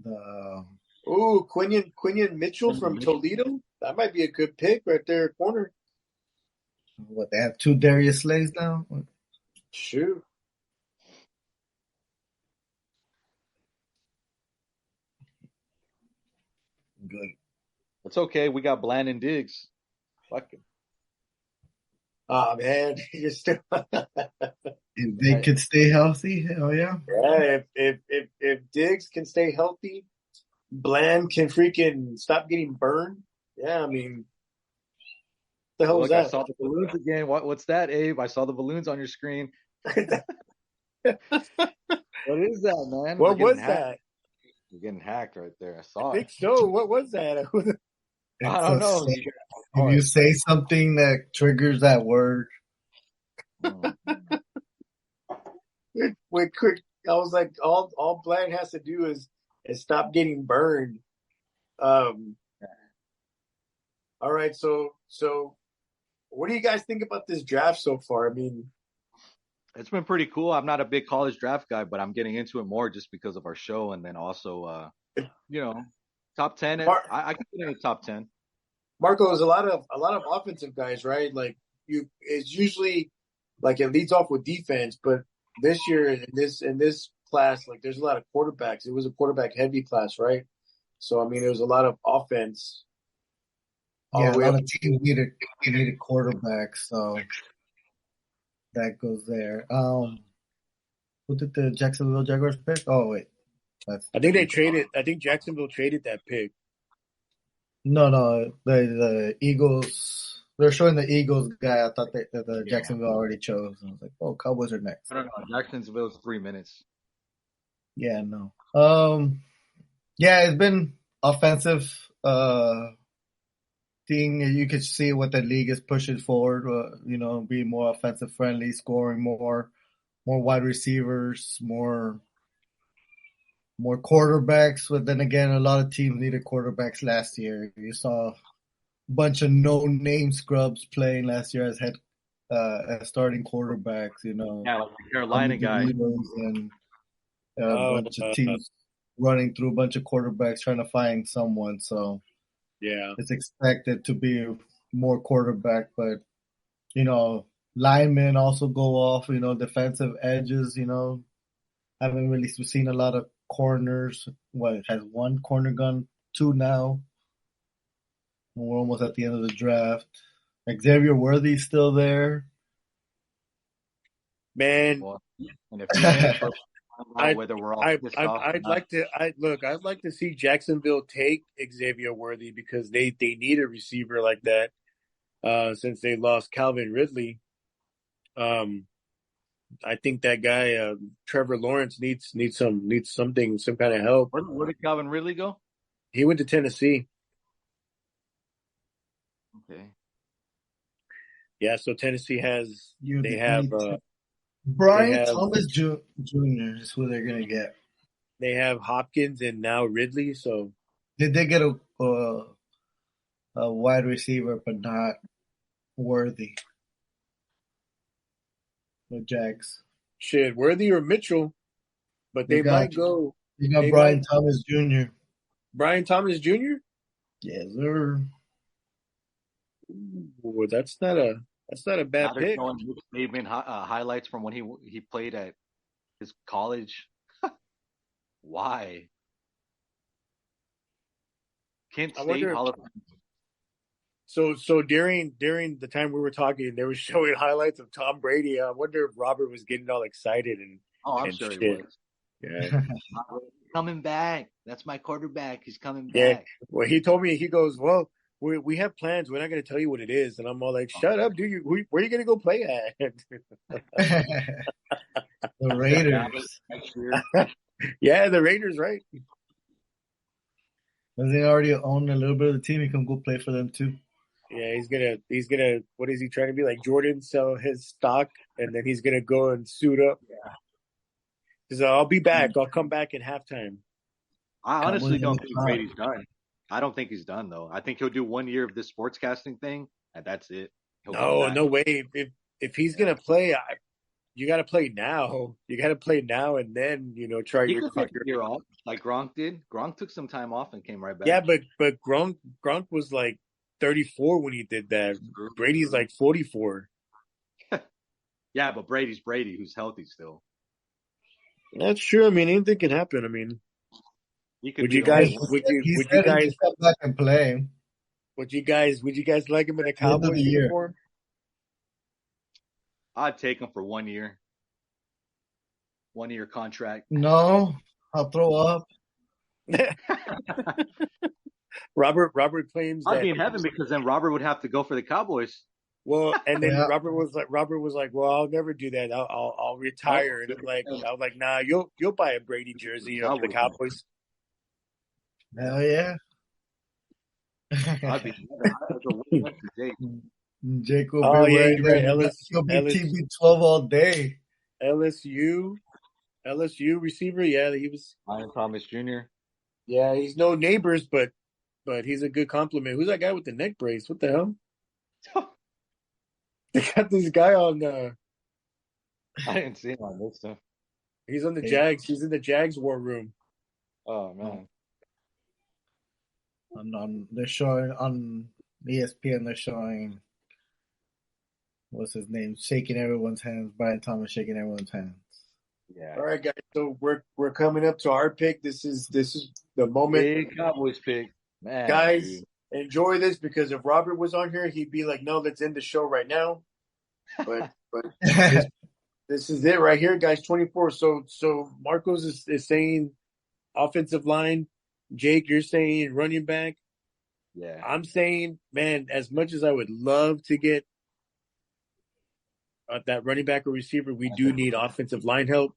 The Ooh, Quinion Mitchell from Toledo. That might be a good pick right there, corner. what they have 2 Darius Slays now. Shoot. Good. It's okay. We got Bland and Diggs. Fuck him. Oh man, you're still. If they could stay healthy, hell yeah. Yeah, if Diggs can stay healthy, Bland can freaking stop getting burned. Yeah, I mean, what the hell was Look, I that? saw the balloons again. What's that, Abe? I saw the balloons on your screen. What is that, man? What was hacked. that? We're getting hacked right there. I I saw think it. so. What was that? I don't know. If you say something that triggers that word, Wait, quick! I was like, all Bland has to do is stop getting burned. All right, so what do you guys think about this draft so far? I mean, It's been pretty cool. I'm not a big college draft guy, but I'm getting into it more just because of our show, and then also, top 10. I can get in the top 10. Marco, there's a lot of offensive guys, right? Like it's usually like it leads off with defense, but this year in this class, like there's a lot of quarterbacks. It was a quarterback heavy class, right? So I mean, there was a lot of offense. yeah, a lot of teams needed quarterbacks, so that goes there. Who did the Jacksonville Jaguars pick? Oh wait, I think they traded. I think Jacksonville traded that pick. No, the Eagles. They're showing the Eagles guy. I thought that the Jacksonville already chose. I was like, oh, Cowboys are next. I don't know. Jacksonville's 3 minutes. Yeah, no. Yeah, it's been offensive. Thing you could see what the league is pushing forward. Being more offensive friendly, scoring more wide receivers, more quarterbacks. But then again, a lot of teams needed quarterbacks last year. You saw a bunch of no-name scrubs playing last year as starting quarterbacks. Yeah, like the Carolina guy. And a bunch of teams running through a bunch of quarterbacks trying to find someone. So yeah, it's expected to be more quarterback, but linemen also go off. Defensive edges. Haven't really seen a lot of corners. It has 1 corner gone, 2 now. And we're almost at the end of the draft. Xavier Worthy's still there. man. Well, and if you finish whether we're all I'd like to see Jacksonville take Xavier Worthy because they need a receiver like that. Since they lost Calvin Ridley, I think that guy Trevor Lawrence needs some kind of help. Where did Calvin Ridley go? He went to Tennessee. Okay. Yeah, so Tennessee has Brian Thomas Jr. is who they're gonna get. They have Hopkins and now Ridley. So They did get a wide receiver, but not worthy. The Jags. Shit, Worthy or Mitchell, but They they got might go. they got They Brian might Thomas Jr. Brian Thomas Jr. Yes, sir. Ooh, that's not a Now bad they're pick. showing highlights from when he played at his college. Why? Kent I State wonder. Hall of So during the time we were talking, they were showing highlights of Tom Brady. I wonder if Robert was getting all excited Oh, I'm and sure he shit. was. Yeah, Coming back. That's my quarterback. He's coming yeah. back. Well, he told me he goes, well, we have plans. We're not going to tell you what it is, and I'm all like, shut up, dude. Where are you going to go play at? The Dallas Raiders. next year. Yeah, the Raiders, right? Does he already own a little bit of the team? He can go play for them too. Yeah, he's gonna. What is he trying to be like? Jordan sell his stock, and then he's gonna go and suit up. He's like, I'll be back. I'll come back in halftime. I Cowboys honestly in don't the think top. Brady's done. I don't think he's done though. I think he'll do 1 year of this sportscasting thing, and that's it. He'll come No, back. no way. If he's Yeah. gonna play, you got to play now. You got to play now, and then try He your could take a year off, like Gronk did. Gronk took some time off and came right Yeah, back. but Gronk was like 34 when he did that. True, Brady's true. like 44. Yeah, but Brady's Brady, who's healthy still. That's true. I mean, anything can happen. I mean, He could would be you the only guys Hey, one. he would you said he guys could come back and play would you guys like him in a at the end of the Cowboys year. uniform? I'd take him for 1 year, 1 year contract. No, I'll throw up. Robert claims I'd that. be in heaven because then Robert would have to go for the Cowboys. Well, and then Yeah. Robert was like, well, I'll never do that. I'll retire. And I was like, nah, you'll buy a Brady jersey of the Cowboys. Cowboys. Hell yeah. I'd be in heaven. I'd go way up to Jake. Jake will be Oh yeah, wearing you're right. that. He'll be TB12 all day. LSU receiver. Yeah, he was. Ryan Thomas Jr. Yeah, he's no neighbors, but he's a good compliment. Who's that guy with the neck brace? What the hell? They got this guy on. I didn't see him on this stuff. He's on the Hey, Jags. He's in the Jags war room. Oh man. they're showing on ESPN. They're showing what's his name shaking everyone's hands. Brian Thomas shaking everyone's hands. Yeah. All right, guys. So we're coming up to our pick. This is the moment, Big Cowboys pick. Man, guys. dude. Enjoy this because if Robert was on here, he'd be like, "No, let's end the show right now." But this is it right here, guys. 24. So Marcos is saying offensive line. Jake, you're saying running back. Yeah. I'm saying, man, as much as I would love to get that running back or receiver, we do need offensive line help.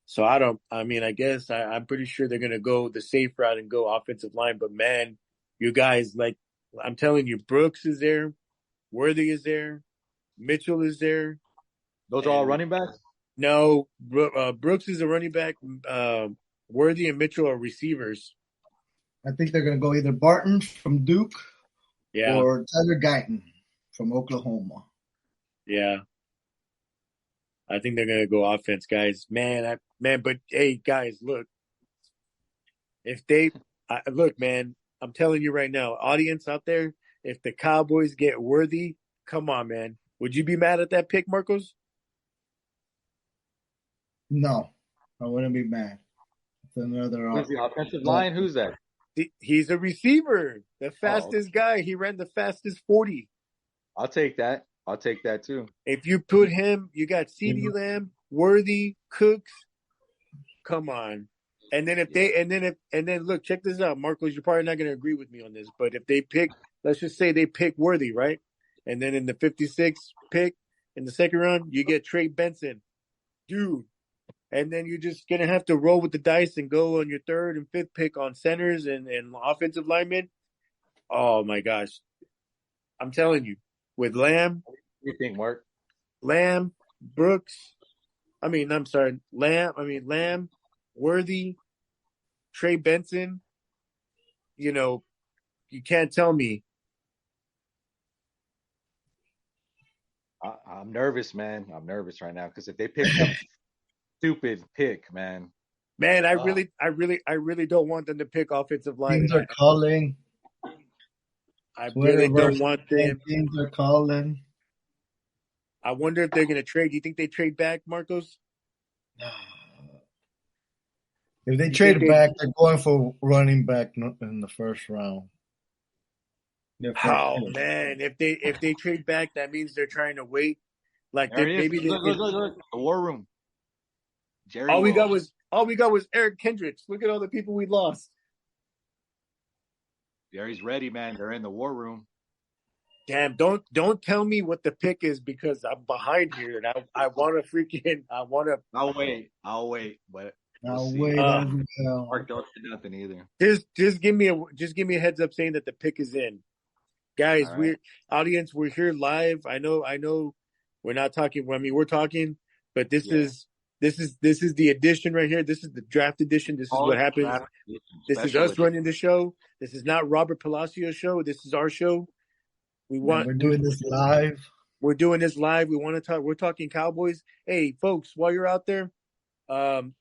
So I guess I'm pretty sure they're going to go the safe route and go offensive line. But man, you guys, like, I'm telling you, Brooks is there. Worthy is there. Mitchell is there. Those are all running backs? No, Brooks is a running back. Worthy and Mitchell are receivers. I think they're going to go either Barton from Duke Yeah, or Tyler Guyton from Oklahoma. yeah. I think they're gonna go offense, guys. But hey, guys, look. If they look, man, I'm telling you right now, audience out there, if the Cowboys get Worthy, come on, man. Would you be mad at that pick, Marcos? No, I wouldn't be mad. It's another. Who's the offensive line? Who's that? He's a receiver, the fastest guy. He ran the fastest 40. I'll take that. I'll take that too. If you put him, you got CeeDee Lamb, Worthy, Cooks. Come on. And then look, check this out, Marcos. You're probably not going to agree with me on this, but if they pick, let's just say they pick Worthy, right? And then in the 56 pick in the second round, you get Trey Benson, dude. And then you're just gonna have to roll with the dice and go on your third and fifth pick on centers and offensive linemen. Oh my gosh, I'm telling you, with Lamb, What do you think, Mark? Brooks. Lamb, Worthy, Trey Benson. you can't tell me. I'm nervous, man. I'm nervous right now because if they pick some stupid pick, man. Man, Uh, I really don't want them to pick offensive Teams linemen. are calling. I Twitter really don't versus want them. teams are calling. I wonder if they're going to trade. Do you think they trade back, Marcos? If they You think trade they? back, they're going for running back in the first round. Their first Oh pick. man, if they trade back, that means they're trying to wait. Like there they it is. maybe Look, look, look, look. The war room. Jerry World. all we got was Eric Kendricks. Look at all the people we lost. Jerry's ready, man. They're in the war room. Damn, don't tell me what the pick is because I'm behind here and I want to freaking I want to. I'll wait. But we'll I'll see. wait as well. Mark don't say nothing either. Just give me a heads up saying that the pick is in. Guys, All right. we're here live. I know we're not talking. I mean, we're talking, but this Yeah. is the edition right here. This is the draft edition. This is what happens. This is us running the show. This is not Robert Palacios' show. This is our show. We're doing this live. We're doing this live. We want to talk. We're talking Cowboys. Hey, folks, while you're out there,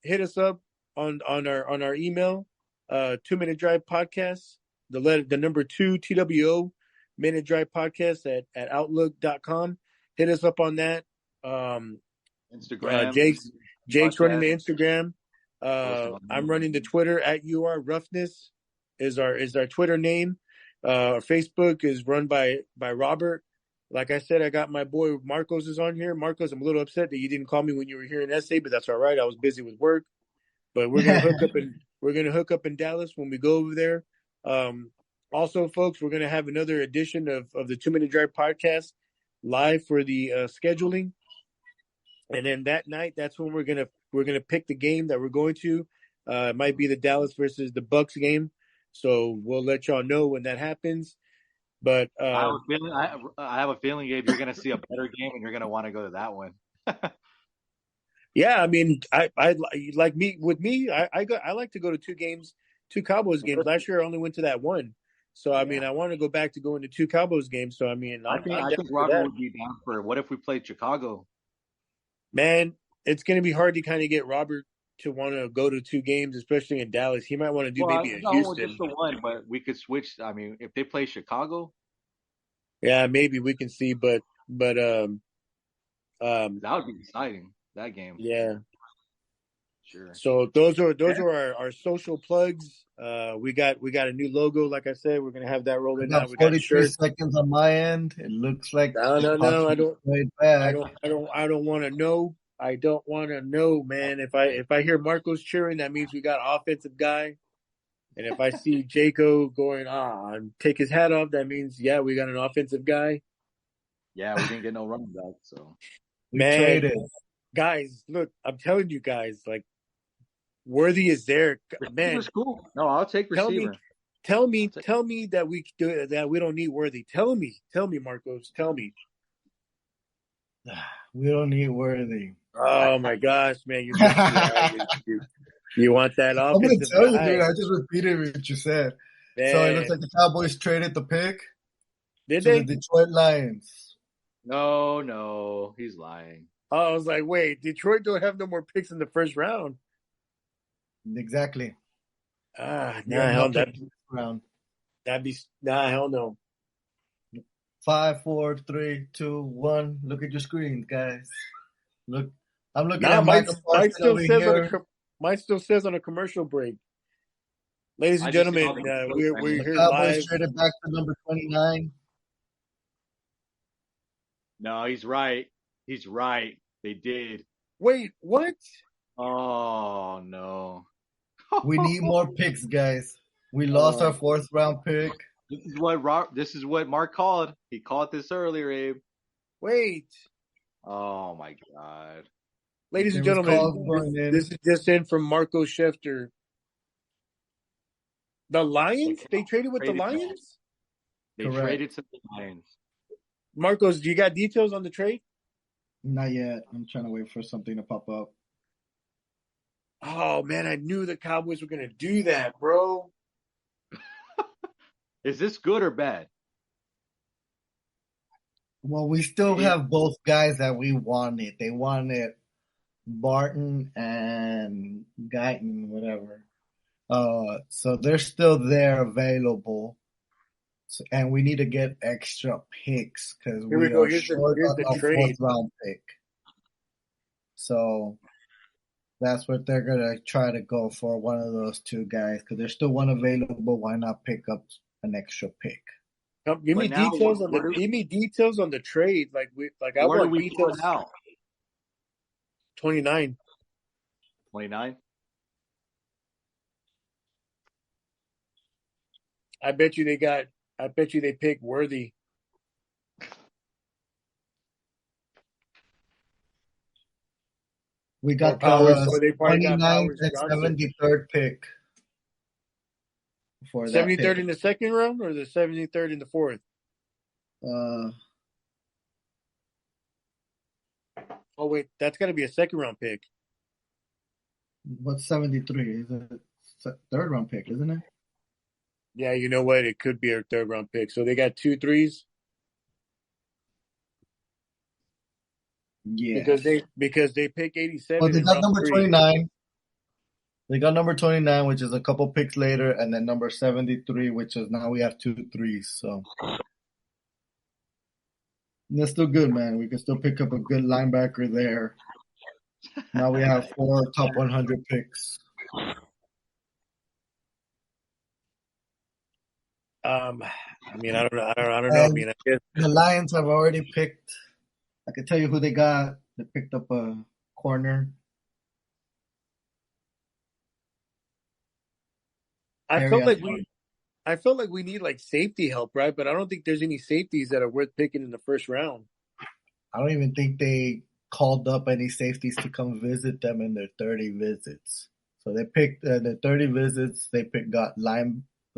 hit us up on our email, 2 Minute Drive Podcast, the number 2 TWO Minute Drive Podcast at outlook.com. Hit us up on that. Instagram. Jake's running the podcast. Instagram. I'm running the Twitter at UR Roughness is our Twitter name. Facebook is run by Robert. Like I said, I got my boy Marcos is on here. Marcos, I'm a little upset that you didn't call me when you were here in SA, but that's all right. I was busy with work. But we're gonna hook up in Dallas when we go over there. Also, folks, we're gonna have another edition of the 2 Minute Drive podcast live for the scheduling. And then that night, that's when we're gonna pick the game that we're going to. It might be the Dallas versus the Bucks game. So we'll let y'all know when that happens. But I have a feeling, Gabe, you're gonna see a better game and you're gonna want to go to that one. yeah, I mean, I like me with me. I like to go to two Cowboys games. Last year I only went to that one. So I mean, I want to go back to going to two Cowboys games. So I mean, I'm I down think for Robert that. would be down for. What if we played Chicago? Man, it's going to be hard to kind of get Robert to want to go to two games, especially in Dallas. He might want to do maybe a No, Houston. just the one, but we could switch. I mean, if they play Chicago, Yeah, maybe we can see, but that would be exciting. That game, yeah. sure. So those are our social plugs. We got a new logo. Like I said, we're gonna have that I rolling got out. We got 43 shirts. seconds on my end. It looks like No, the no, Bucks no. I don't. played back. I don't want to know. I don't want to know, man. If I hear Marcos cheering, that means we got an offensive guy. And if I see Jaco going and take his hat off, that means we got an offensive guy. Yeah, we didn't get no running back, so We traded. Guys, look, I'm telling you guys, like Worthy is there, man. Receiver's cool. No, I'll take receiver. Tell me that we don't need Worthy. Tell me, Marcos. Tell me. We don't need Worthy. Oh my gosh, man! You want that I'm gonna offensive tell you, guy? dude. I just repeated what you said. Man. So it looks like the Cowboys traded the pick to the Detroit Lions. No, he's lying. Oh, I was like, wait, Detroit don't have no more picks in the first round. Exactly. Hell round. Hell no. 5, 4, 3, 2, 1. Look at your screens, guys. Look, I'm looking at Mike still says on a commercial break. Ladies and gentlemen, we're here Cowboys live. traded back to number 29. No, he's right. He's right. They did. Wait, what? Oh no. We need more picks, guys. We lost our 4th round pick. This is what Mark called. He called this earlier, Abe. Wait. Oh my God. Ladies and gentlemen, this is just in from Marco Schefter. The Lions? They traded with the Lions? They traded to the Lions. Marcos, do you got details on the trade? Not yet. I'm trying to wait for something to pop up. Oh, man, I knew the Cowboys were going to do that, bro. Is this good or bad? Well, we still It, have both guys that we wanted. They wanted Barton and Guyton, whatever. So they're still there available. So, and we need to get extra picks because here we we go. are short Here's on the a fourth trade. round pick. So that's what they're gonna try to go for, one of those two guys, because there's still one available. Why not pick up an extra pick? Give But me now, details on the trade. I where do want we put details. now? 29. 29. I bet you they picked Worthy. We Or got Powers, the or they probably got 29th Powers and Johnson. 73rd pick for that 73rd pick. in the second round or the 73rd in the fourth? Uh, Oh wait, that's got to be a second round pick. what's 73? Is it third round pick, isn't it? Yeah, you know what? It could be a third round pick. So they got 2 3s Yeah. because they pick Well, 87 they in got round number 3. 29. They got number 29, which is a couple picks later, and then number 73, which is now we have 2 3s. So that's still good, man. We can still pick up a good linebacker there. Now we have 4 top 100 picks. I mean, I don't know. I And mean, I guess the Lions have already picked. I can tell you who they got. They picked up a corner. I felt Arian. like I felt like we need like safety help, right? But I don't think there's any safeties that are worth picking in the first round. I don't even think they called up any safeties to come visit them in their 30 visits. So they picked the 30 visits. They got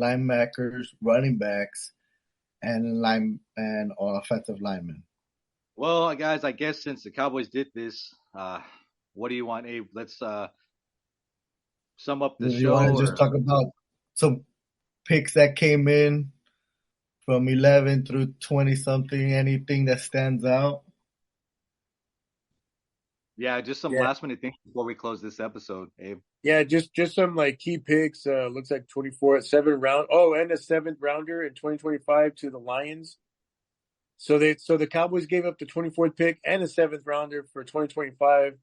linebackers, running backs, and offensive linemen. Well, guys, I guess since the Cowboys did this, what do you want, Abe? Let's sum up the Do you want show, to just or talk about some picks that came in from 11 through 20 something? Anything that stands out? yeah, just some Yeah, last minute things before we close this episode, Abe. yeah, just some like key picks. Looks like 24 7th round. Oh, and a 7th rounder in 2025 to the Lions. So the Cowboys gave up the 24th pick and a 7th rounder for 2025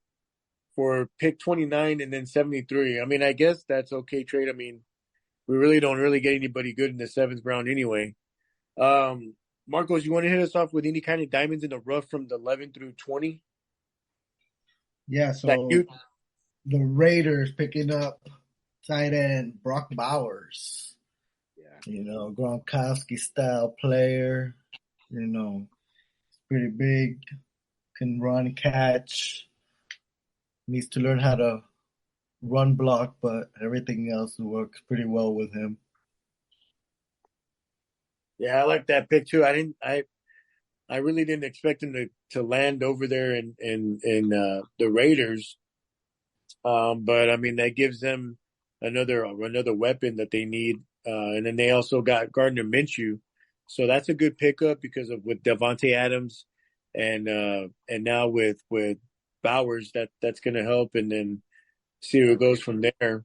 for pick 29 and then 73. I mean, I guess that's okay trade. I mean, we really don't really get anybody good in the 7th round anyway. Marcos, you want to hit us off with any kind of diamonds in the rough from the 11 through 20? Yeah, That so you the Raiders picking up tight end Brock Bowers. Yeah. Gronkowski style player. Pretty big, can run, catch. Needs to learn how to run block, but everything else works pretty well with him. Yeah, I like that pick too. I really didn't expect him to land over there in the Raiders. But I mean that gives them another weapon that they need. And then they also got Gardner Minshew. So that's a good pickup because of with Devontae Adams and now with Bowers that's gonna help, and then see who goes from there.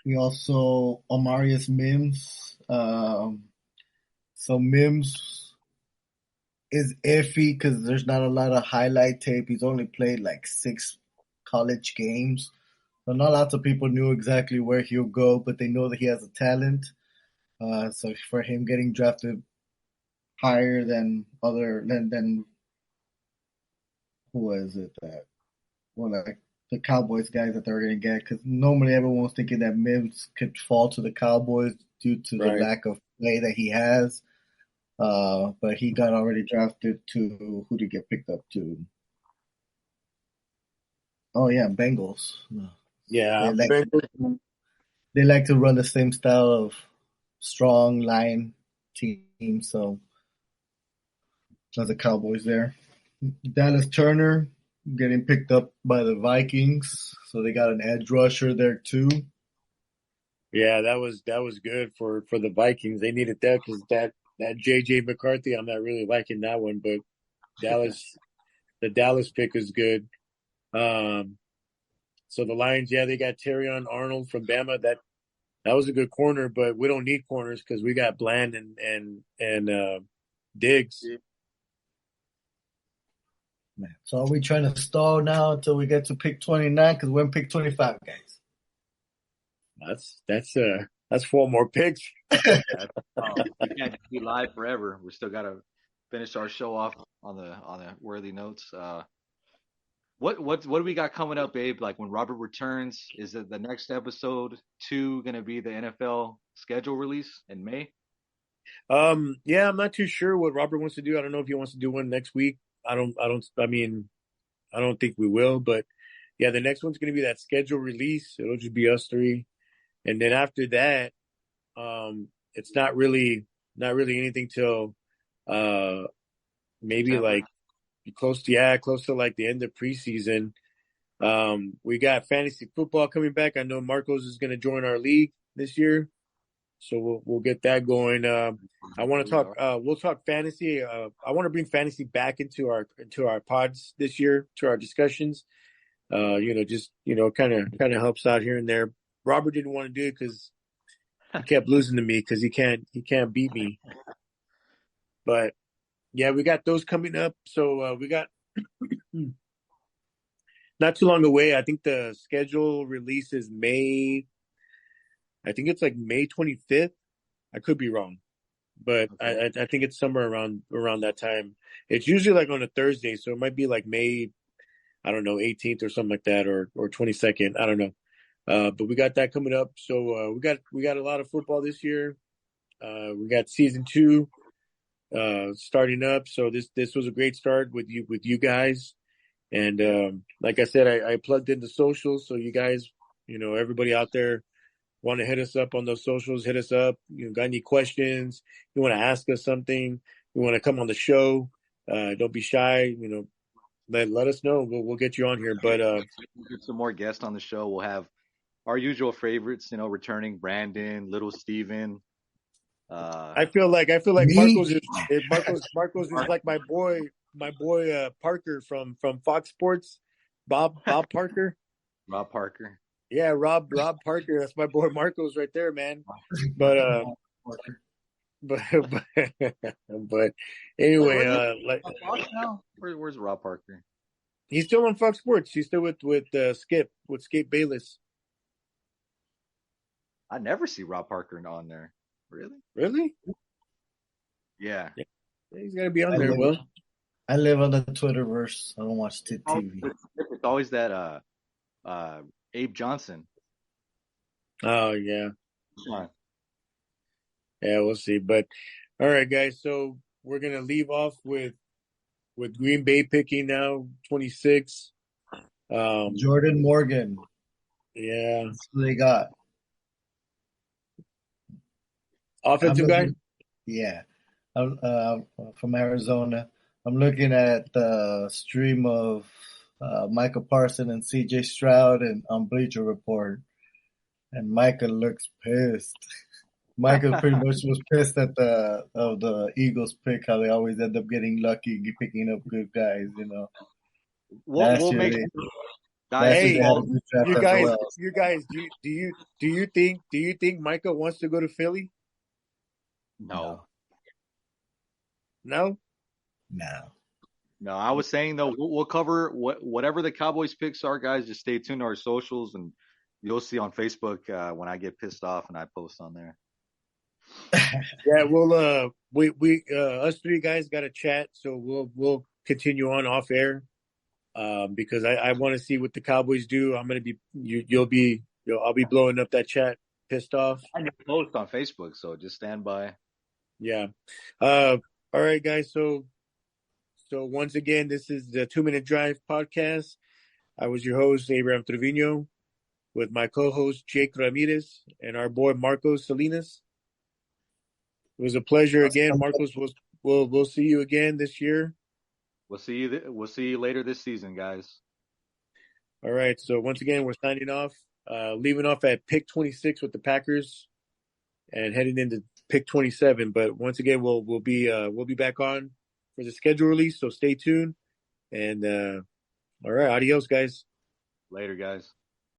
We also Amarius Mims. So Mims is iffy because there's not a lot of highlight tape. He's only played like 6 college games. So not lots of people knew exactly where he'll go, but they know that he has a talent. So for him getting drafted higher than who was it that like the Cowboys guys that they're gonna get, because normally everyone was thinking that Mims could fall to the Cowboys due to the Right. lack of play that he has. But he got already drafted to who did he get picked up to? Oh yeah, Bengals. Yeah. They like they like to run the same style of strong line team, so as the Cowboys there. Dallas Turner getting picked up by the Vikings, so they got an edge rusher there too. Yeah, that was good for the Vikings. They needed that because that JJ McCarthy, I'm not really liking that one, but Dallas, the Dallas pick is good. Um, so the Lions, yeah, they got Terrion Arnold from Bama. That was a good corner, but we don't need corners because we got Bland and Diggs. Man. So are we trying to stall now until we get to pick 29? Because we're in pick 25, guys. That's four more picks. We can't be live forever. We still got to finish our show off on the worthy notes. What do we got coming up, Abe? Like when Robert returns, is it the next episode 2 gonna be the NFL schedule release in May? Yeah, I'm not too sure what Robert wants to do. I don't know if he wants to do one next week. I mean, I don't think we will, but yeah, the next one's going to be that schedule release. It'll just be us three. And then after that, it's not really anything till, maybe September. like close to like the end of preseason. We got fantasy football coming back. I know Marcos is going to join our league this year. So we'll get that going. I want to talk. We'll talk fantasy. I want to bring fantasy back into our pods this year, to our discussions. Just kind of helps out here and there. Robert didn't want to do it because he kept losing to me because he can't beat me. But yeah, we got those coming up. So we got not too long away. I think the schedule release is May. I think it's like May 25th. I could be wrong, but Okay. I think it's somewhere around that time. It's usually like on a Thursday, so it might be like May, I don't know, 18th or something like that, or 22nd. I don't know. But we got that coming up. So we got a lot of football this year. We got season 2 starting up. So this was a great start with you guys. And like I said, I plugged in the socials, so you guys, everybody out there want to hit us up on those socials, hit us up. You got any questions? You want to ask us something? You want to come on the show? Don't be shy. Let us know. We'll get you on here. But We'll get some more guests on the show. We'll have our usual favorites, returning Brandon, Little Steven. I feel like Me? Marcos is like my boy Parker from Fox Sports, Bob Parker. Rob Parker. Yeah, Rob Parker. That's my boy Marcos right there, man. But but but anyway, Where's he like on Fox now? Where's Rob Parker? he's still on Fox Sports. He's still with Skip Bayless. I never see Rob Parker on there. Really? Really? Yeah. Yeah, he's got to be on I there. live, Well, I live on the Twitterverse. I don't watch TV. It's always that Abe Johnson. oh yeah, Come on. yeah, we'll see. But all right, guys. So we're gonna leave off with Green Bay picking now 26. Jordan Morgan. Yeah, That's who they got. I'm offensive guy. looking. Yeah, I'm from Arizona. I'm looking at the stream of Michael Parson and C.J. Stroud and on Bleacher Report, and Micah looks pissed. Micah pretty much was pissed at the Eagles pick, how they always end up getting lucky picking up good guys. Last We'll year make they sure, guys last year they Hey, had a involved good draft you as guys, well. you guys, do you think Micah wants to go to Philly? no. No. No. No, I was saying though, we'll cover whatever the Cowboys picks are, guys. Just stay tuned to our socials, and you'll see on Facebook when I get pissed off and I post on there. Yeah, we us three guys got a chat, so we'll continue on off air, because I want to see what the Cowboys do. I'm gonna be I'll be blowing up that chat, pissed off. I need to post on Facebook, so just stand by. Yeah. All right, guys. So once again, this is the 2 Minute Drive podcast. I was your host, Abraham Trevino, with my co-host Jake Ramirez and our boy Marcos Salinas. It was a pleasure again, Marcos. We'll see you again this year. We'll see you later this season, guys. All right. So once again, we're signing off. leaving off at pick 26 with the Packers and heading into pick 27. But once again, we'll be back on for the schedule release. So stay tuned. And all right, adios, guys. Later, guys.